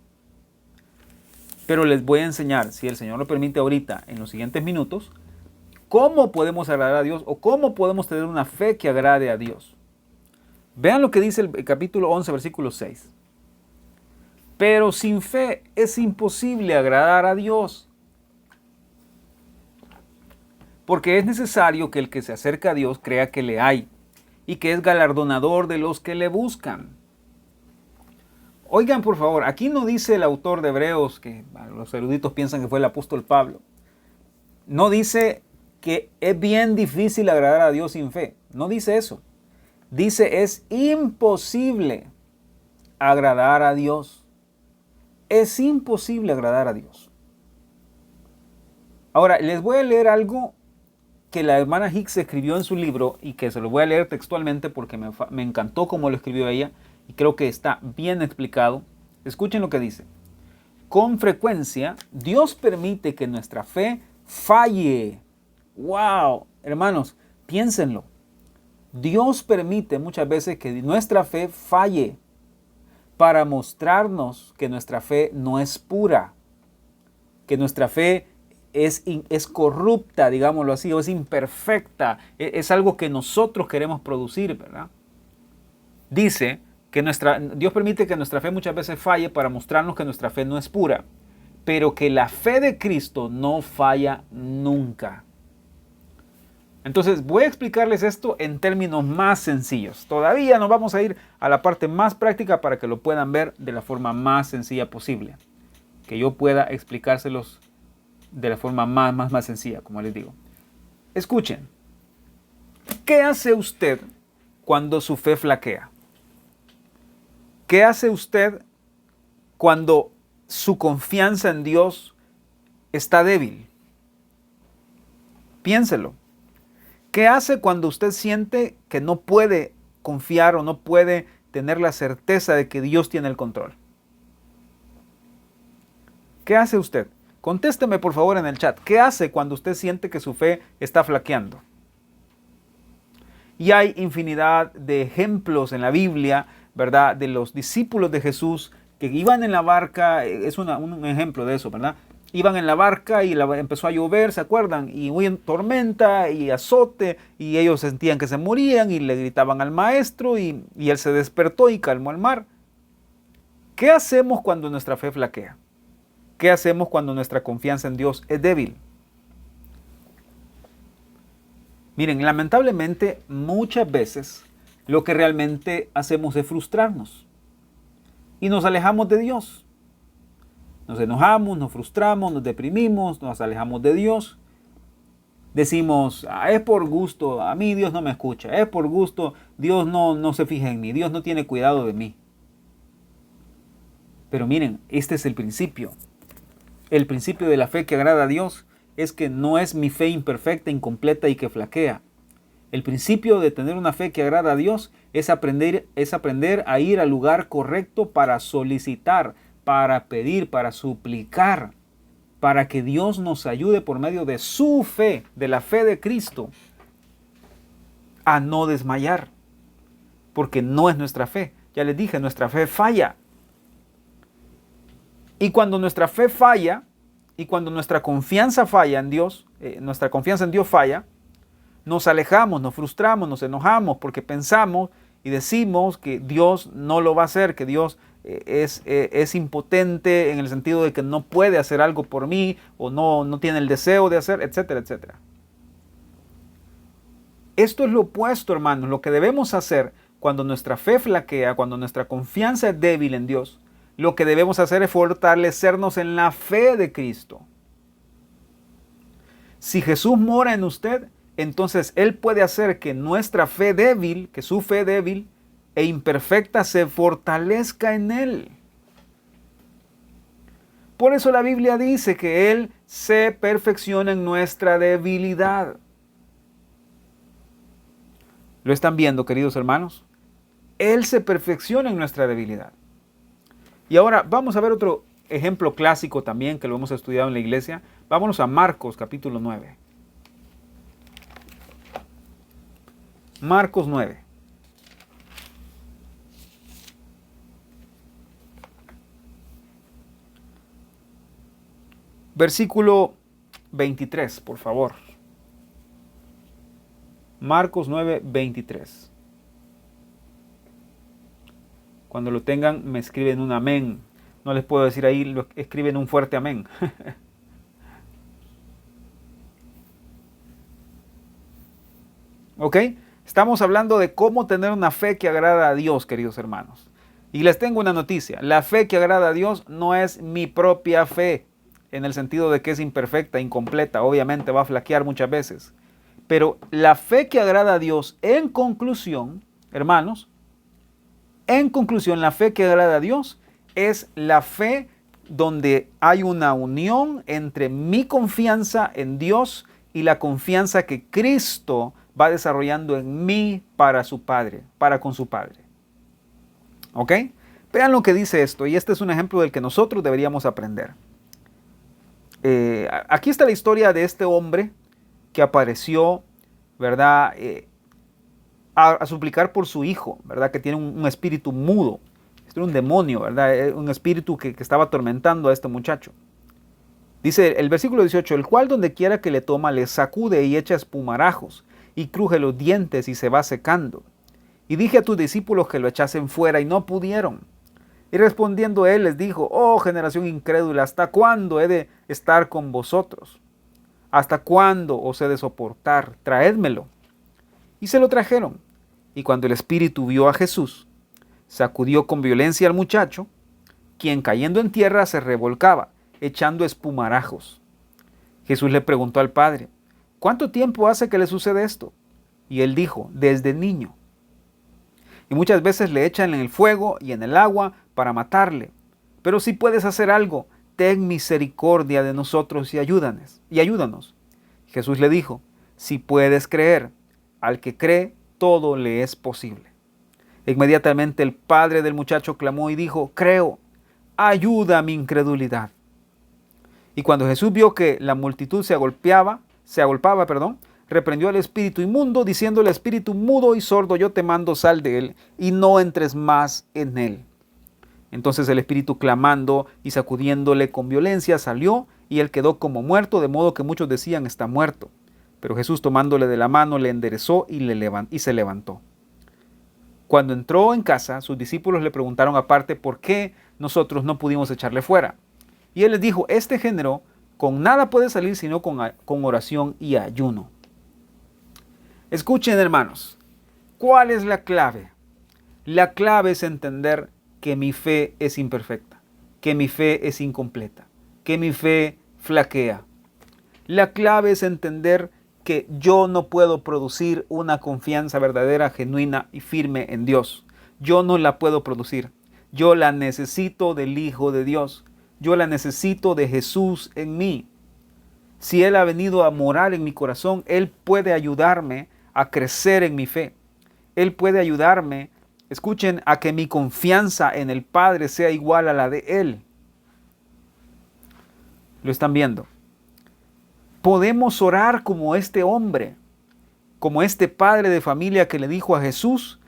Pero les voy a enseñar, si el Señor lo permite ahorita, en los siguientes minutos, cómo podemos agradar a Dios o cómo podemos tener una fe que agrade a Dios. Vean lo que dice el capítulo 11, versículo 6. Pero sin fe es imposible agradar a Dios, porque es necesario que el que se acerca a Dios crea que le hay y que es galardonador de los que le buscan. Oigan, por favor, aquí no dice el autor de Hebreos, que los eruditos piensan que fue el apóstol Pablo, no dice que es bien difícil agradar a Dios sin fe. No dice eso. Dice es imposible agradar a Dios. Es imposible agradar a Dios. Ahora, les voy a leer algo que la hermana Hicks escribió en su libro y que se lo voy a leer textualmente porque me encantó cómo lo escribió ella y creo que está bien explicado. Escuchen lo que dice. Con frecuencia, Dios permite que nuestra fe falle. ¡Wow! Hermanos, piénsenlo. Dios permite muchas veces que nuestra fe falle para mostrarnos que nuestra fe no es pura, que nuestra fe es corrupta, digámoslo así, o es imperfecta, es algo que nosotros queremos producir, ¿verdad? Dice que Dios permite que nuestra fe muchas veces falle para mostrarnos que nuestra fe no es pura, pero que la fe de Cristo no falla nunca. Entonces voy a explicarles esto en términos más sencillos. Todavía nos vamos a ir a la parte más práctica para que lo puedan ver de la forma más sencilla posible. Que yo pueda explicárselos de la forma más sencilla, como les digo. Escuchen. ¿Qué hace usted cuando su fe flaquea? ¿Qué hace usted cuando su confianza en Dios está débil? Piénselo. ¿Qué hace cuando usted siente que no puede confiar o no puede tener la certeza de que Dios tiene el control? ¿Qué hace usted? Contésteme por favor en el chat. ¿Qué hace cuando usted siente que su fe está flaqueando? Y hay infinidad de ejemplos en la Biblia, ¿verdad? De los discípulos de Jesús que iban en la barca, es un ejemplo de eso, ¿verdad? Iban en la barca y empezó a llover, ¿se acuerdan? Y hubo tormenta y azote y ellos sentían que se morían y le gritaban al maestro y él se despertó y calmó el mar. ¿Qué hacemos cuando nuestra fe flaquea? ¿Qué hacemos cuando nuestra confianza en Dios es débil? Miren, lamentablemente muchas veces lo que realmente hacemos es frustrarnos y nos alejamos de Dios. Nos enojamos, nos frustramos, nos deprimimos, nos alejamos de Dios. Decimos, es por gusto, a mí Dios no me escucha, es por gusto, Dios no se fija en mí, Dios no tiene cuidado de mí. Pero miren, este es el principio. El principio de la fe que agrada a Dios es que no es mi fe imperfecta, incompleta y que flaquea. El principio de tener una fe que agrada a Dios es aprender a ir al lugar correcto para solicitar, para pedir, para suplicar, para que Dios nos ayude por medio de su fe, de la fe de Cristo, a no desmayar, porque no es nuestra fe. Ya les dije, nuestra fe falla. Y cuando nuestra fe falla, y cuando nuestra confianza falla en Dios, nuestra confianza en Dios falla, nos alejamos, nos frustramos, nos enojamos, porque pensamos y decimos que Dios no lo va a hacer, que Dios es impotente en el sentido de que no puede hacer algo por mí o no tiene el deseo de hacer, etcétera, etcétera. Esto es lo opuesto, hermanos. Lo que debemos hacer cuando nuestra fe flaquea, cuando nuestra confianza es débil en Dios, lo que debemos hacer es fortalecernos en la fe de Cristo. Si Jesús mora en usted, entonces Él puede hacer que nuestra fe débil, que su fe débil e imperfecta se fortalezca en Él. Por eso la Biblia dice que Él se perfecciona en nuestra debilidad. ¿Lo están viendo, queridos hermanos? Él se perfecciona en nuestra debilidad. Y ahora vamos a ver otro ejemplo clásico también que lo hemos estudiado en la iglesia. Vámonos a Marcos capítulo 9. Marcos 9. Versículo 23, por favor. Marcos 9, 23. Cuando lo tengan, me escriben un amén. No les puedo decir ahí, lo escriben un fuerte amén. ¿Ok? Estamos hablando de cómo tener una fe que agrada a Dios, queridos hermanos. Y les tengo una noticia. La fe que agrada a Dios no es mi propia fe, en el sentido de que es imperfecta, incompleta. Obviamente va a flaquear muchas veces. Pero la fe que agrada a Dios, en conclusión, hermanos, en conclusión, la fe que agrada a Dios es la fe donde hay una unión entre mi confianza en Dios y la confianza que Cristo va desarrollando en mí para su Padre, para con su Padre. ¿Ok? Vean lo que dice esto, y este es un ejemplo del que nosotros deberíamos aprender. Aquí está la historia de este hombre que apareció, ¿verdad? A suplicar por su hijo, ¿verdad? Que tiene un espíritu mudo. Esto era un demonio, ¿verdad? Un espíritu que estaba atormentando a este muchacho. Dice el versículo 18, el cual donde quiera que le toma, le sacude y echa espumarajos, y cruje los dientes y se va secando. Y dije a tus discípulos que lo echasen fuera, y no pudieron. Y respondiendo él les dijo, oh generación incrédula, ¿hasta cuándo he de estar con vosotros? ¿Hasta cuándo os he de soportar? Traédmelo. Y se lo trajeron. Y cuando el espíritu vio a Jesús, sacudió con violencia al muchacho, quien cayendo en tierra se revolcaba, echando espumarajos. Jesús le preguntó al padre, ¿cuánto tiempo hace que le sucede esto? Y él dijo, desde niño. Y muchas veces le echan en el fuego y en el agua para matarle. Pero si puedes hacer algo, ten misericordia de nosotros y ayúdanos. Jesús le dijo, si puedes creer, al que cree, todo le es posible. Inmediatamente el padre del muchacho clamó y dijo, creo, ayuda a mi incredulidad. Y cuando Jesús vio que la multitud se agolpaba, reprendió al espíritu inmundo, diciéndole, espíritu mudo y sordo, yo te mando, sal de él, y no entres más en él. Entonces el espíritu, clamando y sacudiéndole con violencia, salió, y él quedó como muerto, de modo que muchos decían, está muerto. Pero Jesús, tomándole de la mano, le enderezó y se levantó. Cuando entró en casa, sus discípulos le preguntaron aparte por qué nosotros no pudimos echarle fuera. Y él les dijo, este género con nada puede salir sino con oración y ayuno. Escuchen, hermanos, ¿cuál es la clave? La clave es entender que mi fe es imperfecta, que mi fe es incompleta, que mi fe flaquea. La clave es entender que yo no puedo producir una confianza verdadera, genuina y firme en Dios. Yo no la puedo producir. Yo la necesito del Hijo de Dios. Yo la necesito de Jesús en mí. Si Él ha venido a morar en mi corazón, Él puede ayudarme a crecer en mi fe. Él puede ayudarme, escuchen, a que mi confianza en el Padre sea igual a la de Él. ¿Lo están viendo? Podemos orar como este hombre, como este padre de familia que le dijo a Jesús,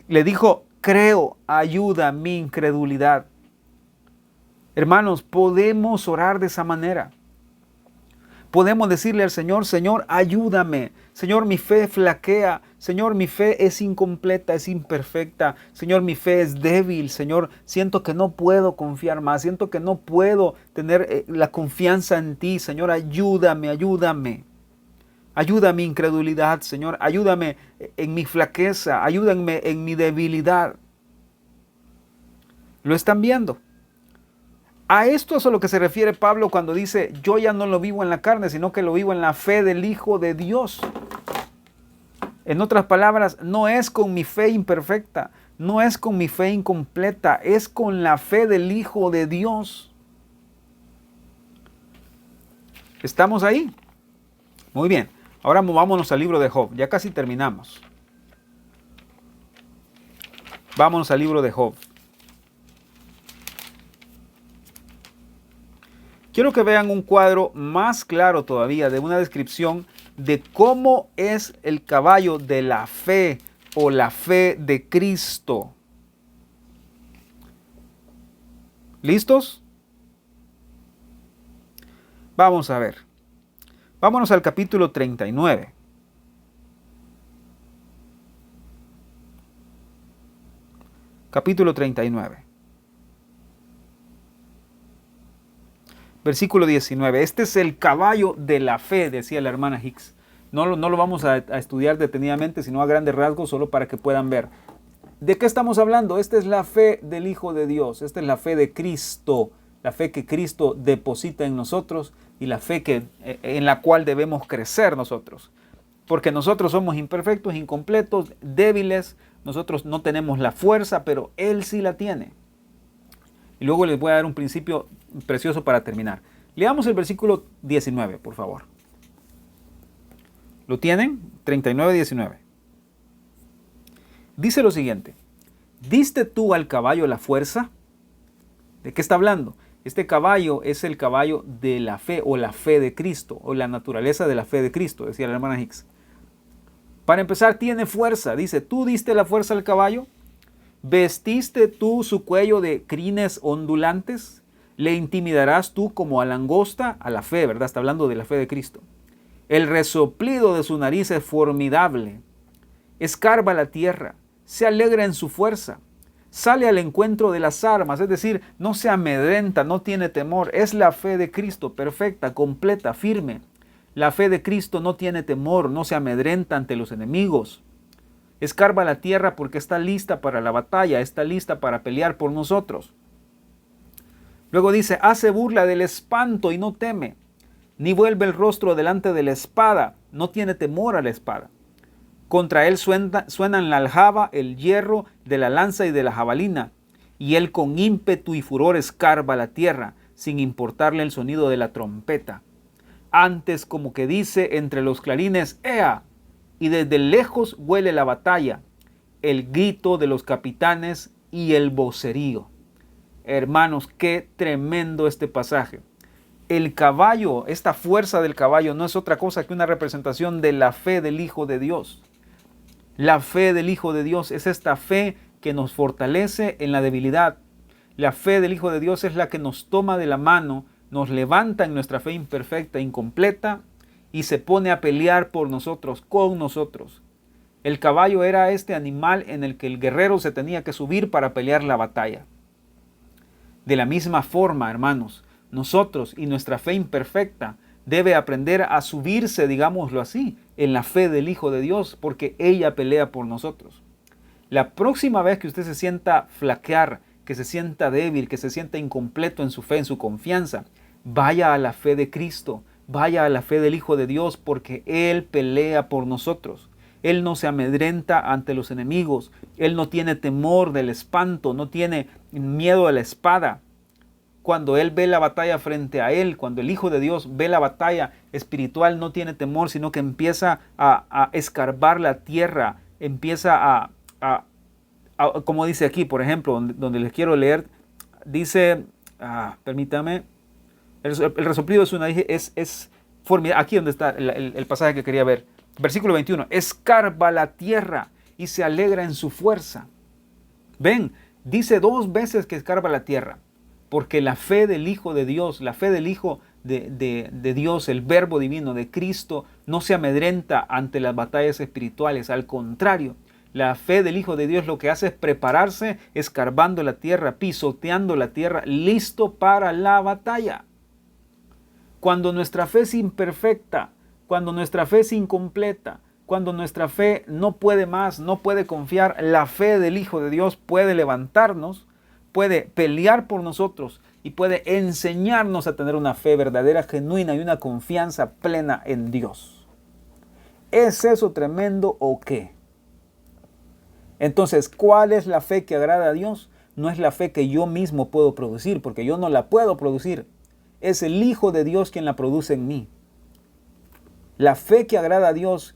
le dijo, creo, ayuda a mi incredulidad. Hermanos, podemos orar de esa manera. Podemos decirle al Señor, Señor, ayúdame. Señor, mi fe flaquea. Señor, mi fe es incompleta, es imperfecta. Señor, mi fe es débil. Señor, siento que no puedo confiar más. Siento que no puedo tener la confianza en ti. Señor, ayúdame, ayúdame. Ayuda a mi incredulidad, Señor. Ayúdame en mi flaqueza. Ayúdame en mi debilidad. ¿Lo están viendo? A esto es a lo que se refiere Pablo cuando dice, yo ya no lo vivo en la carne, sino que lo vivo en la fe del Hijo de Dios. En otras palabras, no es con mi fe imperfecta, no es con mi fe incompleta, es con la fe del Hijo de Dios. ¿Estamos ahí? Muy bien. Ahora vámonos al libro de Job. Ya casi terminamos. Vámonos al libro de Job. Quiero que vean un cuadro más claro todavía de una descripción de cómo es el caballo de la fe o la fe de Cristo. ¿Listos? Vamos a ver. Vámonos al capítulo 39. Capítulo 39. Versículo 19. Este es el caballo de la fe, decía la hermana Hicks. No lo vamos a estudiar detenidamente, sino a grandes rasgos, solo para que puedan ver. ¿De qué estamos hablando? Esta es la fe del Hijo de Dios. Esta es la fe de Cristo. La fe que Cristo deposita en nosotros y la fe en la cual debemos crecer nosotros. Porque nosotros somos imperfectos, incompletos, débiles. Nosotros no tenemos la fuerza, pero Él sí la tiene. Y luego les voy a dar un principio precioso para terminar. Leamos el versículo 19, por favor. ¿Lo tienen? 39, 19. Dice lo siguiente. ¿Diste tú al caballo la fuerza? ¿De qué está hablando? Este caballo es el caballo de la fe o la fe de Cristo o la naturaleza de la fe de Cristo, decía la hermana Hicks. Para empezar, tiene fuerza. Dice, ¿tú diste la fuerza al caballo? ¿Vestiste tú su cuello de crines ondulantes? ¿Le intimidarás tú como a langosta? A la fe, ¿verdad? Está hablando de la fe de Cristo. El resoplido de su nariz es formidable. Escarba la tierra, se alegra en su fuerza. Sale al encuentro de las armas, es decir, no se amedrenta, no tiene temor. Es la fe de Cristo, perfecta, completa, firme. La fe de Cristo no tiene temor, no se amedrenta ante los enemigos. Escarba la tierra porque está lista para la batalla, está lista para pelear por nosotros. Luego dice, hace burla del espanto y no teme, ni vuelve el rostro delante de la espada, no tiene temor a la espada. Contra él suenan la aljaba, el hierro de la lanza y de la jabalina, y él con ímpetu y furor escarba la tierra, sin importarle el sonido de la trompeta. Antes como que dice entre los clarines, ¡ea! Y desde lejos huele la batalla, el grito de los capitanes y el vocerío. Hermanos, qué tremendo este pasaje. El caballo, esta fuerza del caballo no es otra cosa que una representación de la fe del Hijo de Dios. La fe del Hijo de Dios es esta fe que nos fortalece en la debilidad. La fe del Hijo de Dios es la que nos toma de la mano, nos levanta en nuestra fe imperfecta, incompleta, y se pone a pelear por nosotros, con nosotros. El caballo era este animal en el que el guerrero se tenía que subir para pelear la batalla. De la misma forma, hermanos, nosotros y nuestra fe imperfecta debe aprender a subirse, digámoslo así, en la fe del Hijo de Dios, porque ella pelea por nosotros. La próxima vez que usted se sienta flaquear, que se sienta débil, que se sienta incompleto en su fe, en su confianza, vaya a la fe de Cristo, vaya a la fe del Hijo de Dios, porque Él pelea por nosotros. Él no se amedrenta ante los enemigos, Él no tiene temor del espanto, no tiene miedo a la espada. Cuando Él ve la batalla frente a Él, cuando el Hijo de Dios ve la batalla espiritual, no tiene temor, sino que empieza a escarbar la tierra, empieza como dice aquí, por ejemplo, donde les quiero leer, dice, permítame, el resoplido de su nariz es formidable. Aquí donde está el pasaje que quería ver. Versículo 21, escarba la tierra y se alegra en su fuerza. Ven, dice 2 veces que escarba la tierra. Porque la fe del Hijo de Dios, la fe del Hijo de Dios, el Verbo divino de Cristo, no se amedrenta ante las batallas espirituales. Al contrario, la fe del Hijo de Dios lo que hace es prepararse, escarbando la tierra, pisoteando la tierra, listo para la batalla. Cuando nuestra fe es imperfecta, cuando nuestra fe es incompleta, cuando nuestra fe no puede más, no puede confiar, la fe del Hijo de Dios puede levantarnos, puede pelear por nosotros y puede enseñarnos a tener una fe verdadera, genuina y una confianza plena en Dios. ¿Es eso tremendo o qué? Entonces, ¿cuál es la fe que agrada a Dios? No es la fe que yo mismo puedo producir, porque yo no la puedo producir. Es el Hijo de Dios quien la produce en mí. La fe que agrada a Dios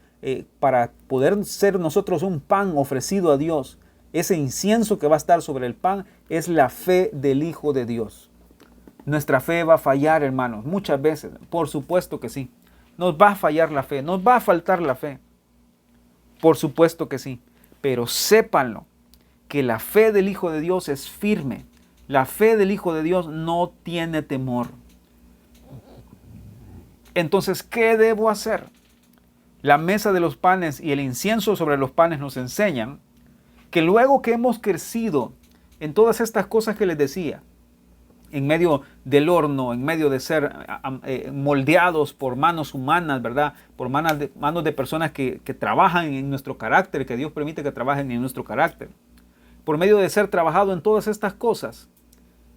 para poder ser nosotros un pan ofrecido a Dios, ese incienso que va a estar sobre el pan, es la fe del Hijo de Dios. Nuestra fe va a fallar, hermanos, muchas veces, por supuesto que sí. Nos va a fallar la fe, nos va a faltar la fe. Por supuesto que sí, pero sépanlo, que la fe del Hijo de Dios es firme. La fe del Hijo de Dios no tiene temor. Entonces, ¿qué debo hacer? La mesa de los panes y el incienso sobre los panes nos enseñan que luego que hemos crecido en todas estas cosas que les decía, en medio del horno, en medio de ser moldeados por manos humanas, ¿verdad? Por manos de personas que trabajan en nuestro carácter, que Dios permite que trabajen en nuestro carácter. Por medio de ser trabajado en todas estas cosas,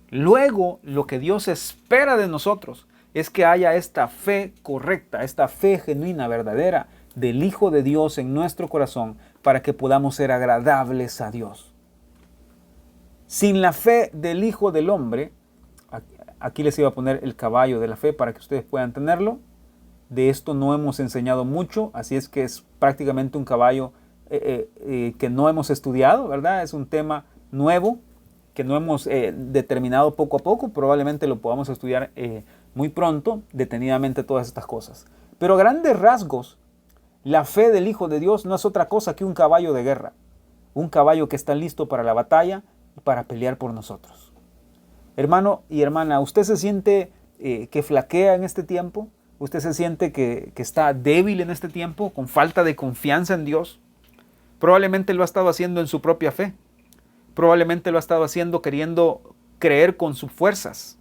luego lo que Dios espera de nosotros es que haya esta fe correcta, esta fe genuina, verdadera, del Hijo de Dios en nuestro corazón para que podamos ser agradables a Dios. Sin la fe del Hijo del Hombre, aquí les iba a poner el caballo de la fe para que ustedes puedan tenerlo. De esto no hemos enseñado mucho, así es que es prácticamente un caballo que no hemos estudiado, ¿verdad? Es un tema nuevo que no hemos determinado poco a poco. Probablemente lo podamos estudiar muy pronto, detenidamente, todas estas cosas. Pero a grandes rasgos, la fe del Hijo de Dios no es otra cosa que un caballo de guerra. Un caballo que está listo para la batalla y para pelear por nosotros. Hermano y hermana, ¿usted se siente que flaquea en este tiempo? ¿Usted se siente que está débil en este tiempo, con falta de confianza en Dios? Probablemente lo ha estado haciendo en su propia fe. Probablemente lo ha estado haciendo queriendo creer con sus fuerzas.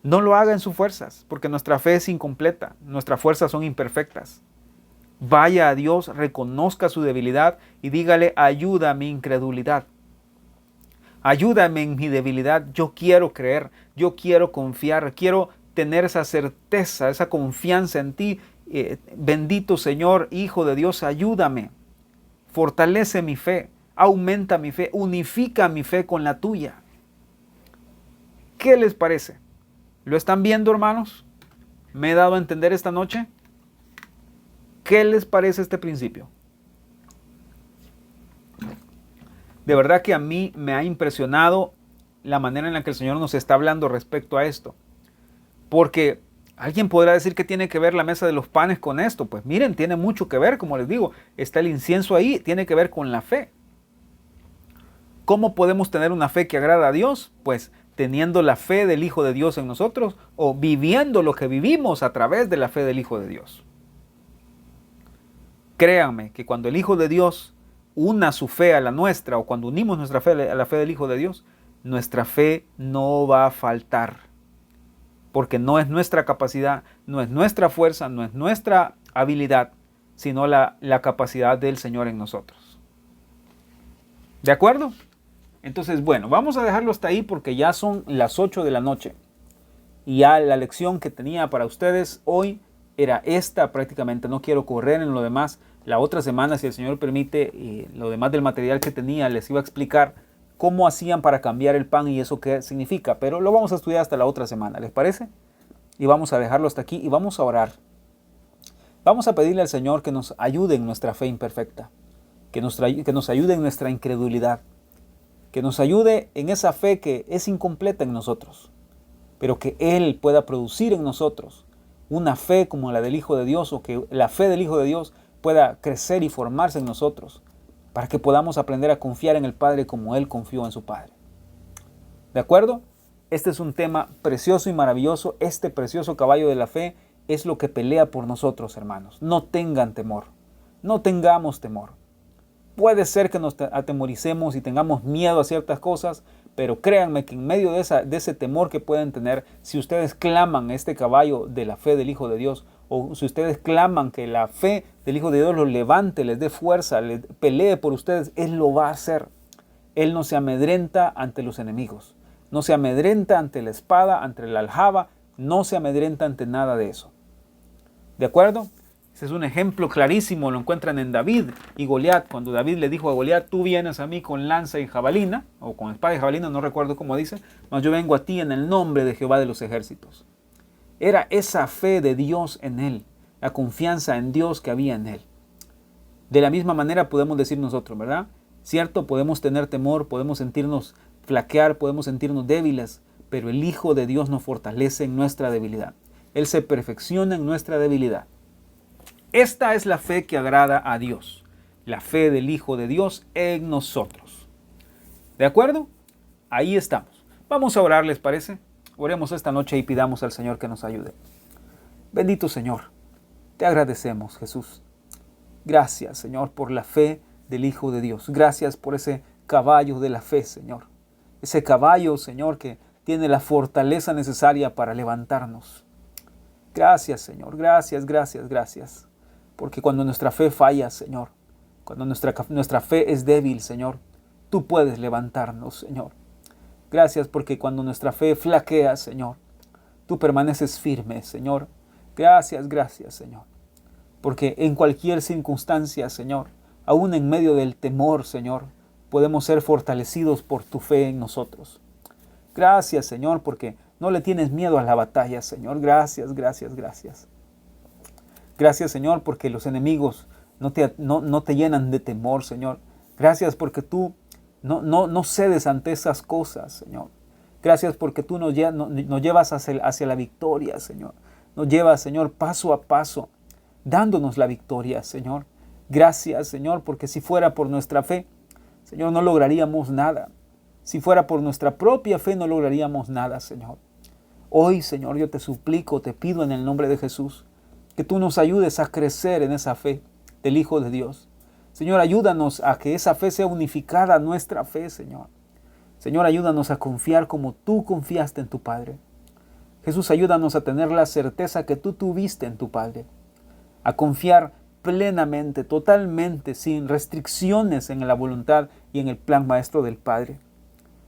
No lo haga en sus fuerzas, porque nuestra fe es incompleta, nuestras fuerzas son imperfectas. Vaya a Dios, reconozca su debilidad y dígale: ayuda a mi incredulidad. Ayúdame en mi debilidad, yo quiero creer, yo quiero confiar, quiero tener esa certeza, esa confianza en ti. Bendito Señor, Hijo de Dios, ayúdame. Fortalece mi fe, aumenta mi fe, unifica mi fe con la tuya. ¿Qué les parece? ¿Lo están viendo, hermanos? ¿Me he dado a entender esta noche? ¿Qué les parece este principio? De verdad que a mí me ha impresionado la manera en la que el Señor nos está hablando respecto a esto. Porque alguien podrá decir que tiene que ver la mesa de los panes con esto. Pues miren, tiene mucho que ver, como les digo. Está el incienso ahí, tiene que ver con la fe. ¿Cómo podemos tener una fe que agrada a Dios? Pues teniendo la fe del Hijo de Dios en nosotros o viviendo lo que vivimos a través de la fe del Hijo de Dios. Créanme que cuando el Hijo de Dios una su fe a la nuestra, o cuando unimos nuestra fe a la fe del Hijo de Dios, nuestra fe no va a faltar. Porque no es nuestra capacidad, no es nuestra fuerza, no es nuestra habilidad, sino la capacidad del Señor en nosotros. ¿De acuerdo? Entonces, bueno, vamos a dejarlo hasta ahí porque ya son las 8 de la noche. Y ya la lección que tenía para ustedes hoy era esta prácticamente. No quiero correr en lo demás. La otra semana, si el Señor permite, lo demás del material que tenía, les iba a explicar cómo hacían para cambiar el pan y eso qué significa. Pero lo vamos a estudiar hasta la otra semana, ¿les parece? Y vamos a dejarlo hasta aquí y vamos a orar. Vamos a pedirle al Señor que nos ayude en nuestra fe imperfecta, que nos ayude en nuestra incredulidad, que nos ayude en esa fe que es incompleta en nosotros, pero que Él pueda producir en nosotros una fe como la del Hijo de Dios, o que la fe del Hijo de Dios pueda crecer y formarse en nosotros, para que podamos aprender a confiar en el Padre como Él confió en su Padre. ¿De acuerdo? Este es un tema precioso y maravilloso. Este precioso caballo de la fe es lo que pelea por nosotros, hermanos. No tengan temor, no tengamos temor. Puede ser que nos atemoricemos y tengamos miedo a ciertas cosas, pero créanme que en medio de ese temor que pueden tener, si ustedes claman este caballo de la fe del Hijo de Dios, o si ustedes claman que la fe del Hijo de Dios los levante, les dé fuerza, les pelee por ustedes, Él lo va a hacer. Él no se amedrenta ante los enemigos, no se amedrenta ante la espada, ante la aljaba, no se amedrenta ante nada de eso. ¿De acuerdo? Ese es un ejemplo clarísimo, lo encuentran en David y Goliat. Cuando David le dijo a Goliat: tú vienes a mí con lanza y jabalina, o con espada y jabalina, no recuerdo cómo dice, mas yo vengo a ti en el nombre de Jehová de los ejércitos. Era esa fe de Dios en él, la confianza en Dios que había en él. De la misma manera podemos decir nosotros, ¿verdad? Cierto, podemos tener temor, podemos sentirnos flaquear, podemos sentirnos débiles, pero el Hijo de Dios nos fortalece en nuestra debilidad. Él se perfecciona en nuestra debilidad. Esta es la fe que agrada a Dios, la fe del Hijo de Dios en nosotros. ¿De acuerdo? Ahí estamos. Vamos a orar, ¿les parece? Oremos esta noche y pidamos al Señor que nos ayude. Bendito Señor, te agradecemos, Jesús. Gracias, Señor, por la fe del Hijo de Dios. Gracias por ese caballo de la fe, Señor. Ese caballo, Señor, que tiene la fortaleza necesaria para levantarnos. Gracias, Señor. Gracias, gracias, gracias. Porque cuando nuestra fe falla, Señor, cuando nuestra fe es débil, Señor, tú puedes levantarnos, Señor. Gracias porque cuando nuestra fe flaquea, Señor, tú permaneces firme, Señor. Gracias, gracias, Señor. Porque en cualquier circunstancia, Señor, aún en medio del temor, Señor, podemos ser fortalecidos por tu fe en nosotros. Gracias, Señor, porque no le tienes miedo a la batalla, Señor. Gracias, gracias, gracias. Gracias, Señor, porque los enemigos no te llenan de temor, Señor. Gracias porque tú no cedes ante esas cosas, Señor. Gracias porque tú nos llevas hacia la victoria, Señor. Nos llevas, Señor, paso a paso, dándonos la victoria, Señor. Gracias, Señor, porque si fuera por nuestra fe, Señor, no lograríamos nada. Si fuera por nuestra propia fe, no lograríamos nada, Señor. Hoy, Señor, yo te suplico, te pido en el nombre de Jesús, que tú nos ayudes a crecer en esa fe del Hijo de Dios. Señor, ayúdanos a que esa fe sea unificada a nuestra fe, Señor. Señor, ayúdanos a confiar como tú confiaste en tu Padre. Jesús, ayúdanos a tener la certeza que tú tuviste en tu Padre. A confiar plenamente, totalmente, sin restricciones en la voluntad y en el plan maestro del Padre.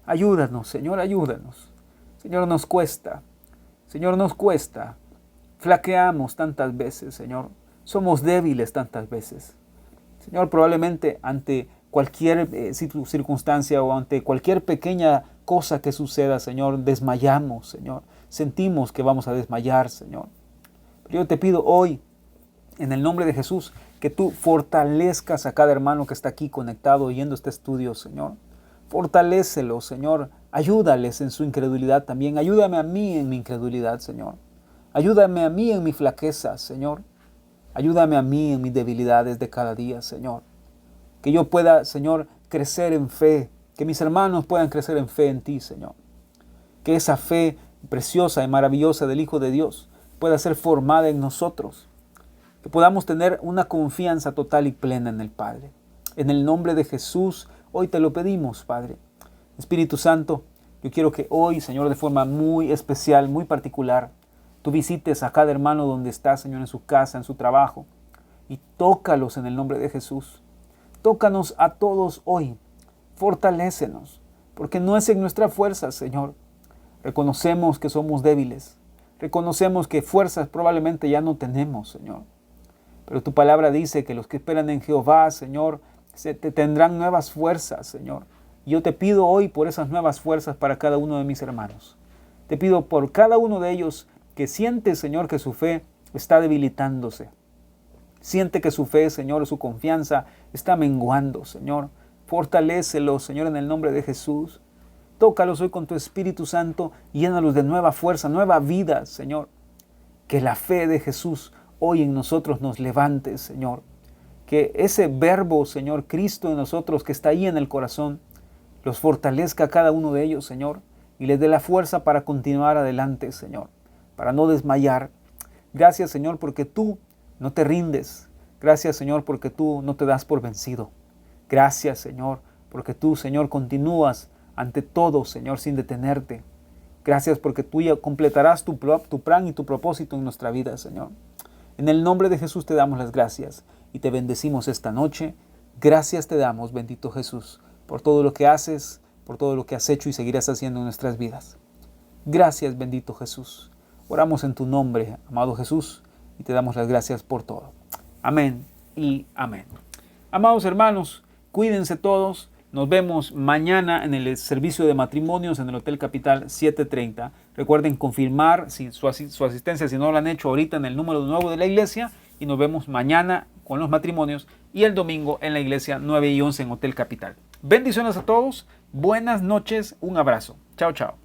Ayúdanos, Señor, ayúdanos. Señor, nos cuesta. Señor, nos cuesta. Flaqueamos tantas veces, Señor. Somos débiles tantas veces. Señor, probablemente ante cualquier circunstancia o ante cualquier pequeña cosa que suceda, Señor, desmayamos, Señor. Sentimos que vamos a desmayar, Señor. Pero yo te pido hoy, en el nombre de Jesús, que tú fortalezcas a cada hermano que está aquí conectado oyendo este estudio, Señor. Fortalécelo, Señor. Ayúdales en su incredulidad también. Ayúdame a mí en mi incredulidad, Señor. Ayúdame a mí en mi flaqueza, Señor. Ayúdame a mí en mis debilidades de cada día, Señor. Que yo pueda, Señor, crecer en fe. Que mis hermanos puedan crecer en fe en ti, Señor. Que esa fe preciosa y maravillosa del Hijo de Dios pueda ser formada en nosotros. Que podamos tener una confianza total y plena en el Padre. En el nombre de Jesús, hoy te lo pedimos, Padre. Espíritu Santo, yo quiero que hoy, Señor, de forma muy especial, muy particular, tú visites a cada hermano donde está, Señor, en su casa, en su trabajo, y tócalos en el nombre de Jesús. Tócanos a todos hoy, fortalécenos, porque no es en nuestra fuerza, Señor. Reconocemos que somos débiles, reconocemos que fuerzas probablemente ya no tenemos, Señor. Pero tu palabra dice que los que esperan en Jehová, Señor, tendrán nuevas fuerzas, Señor. Y yo te pido hoy por esas nuevas fuerzas para cada uno de mis hermanos. Te pido por cada uno de ellos que siente, Señor, que su fe está debilitándose. Siente que su fe, Señor, su confianza está menguando, Señor. Fortalécelo, Señor, en el nombre de Jesús. Tócalos hoy con tu Espíritu Santo y llénalos de nueva fuerza, nueva vida, Señor. Que la fe de Jesús hoy en nosotros nos levante, Señor. Que ese verbo, Señor, Cristo en nosotros, que está ahí en el corazón, los fortalezca a cada uno de ellos, Señor, y les dé la fuerza para continuar adelante, Señor, para no desmayar. Gracias, Señor, porque tú no te rindes. Gracias, Señor, porque tú no te das por vencido. Gracias, Señor, porque tú, Señor, continúas ante todo, Señor, sin detenerte. Gracias porque tú ya completarás tu plan y tu propósito en nuestra vida, Señor. En el nombre de Jesús te damos las gracias y te bendecimos esta noche. Gracias te damos, bendito Jesús, por todo lo que haces, por todo lo que has hecho y seguirás haciendo en nuestras vidas. Gracias, bendito Jesús. Oramos en tu nombre, amado Jesús, y te damos las gracias por todo. Amén y amén. Amados hermanos, cuídense todos, Nos vemos mañana en el servicio de matrimonios en el Hotel Capital 7:30. Recuerden confirmar su asistencia si no lo han hecho ahorita en el número nuevo de la iglesia. Y nos vemos mañana con los matrimonios y el domingo en la iglesia 9 y 11 en Hotel Capital. Bendiciones a todos, buenas noches, un abrazo. Chao, chao.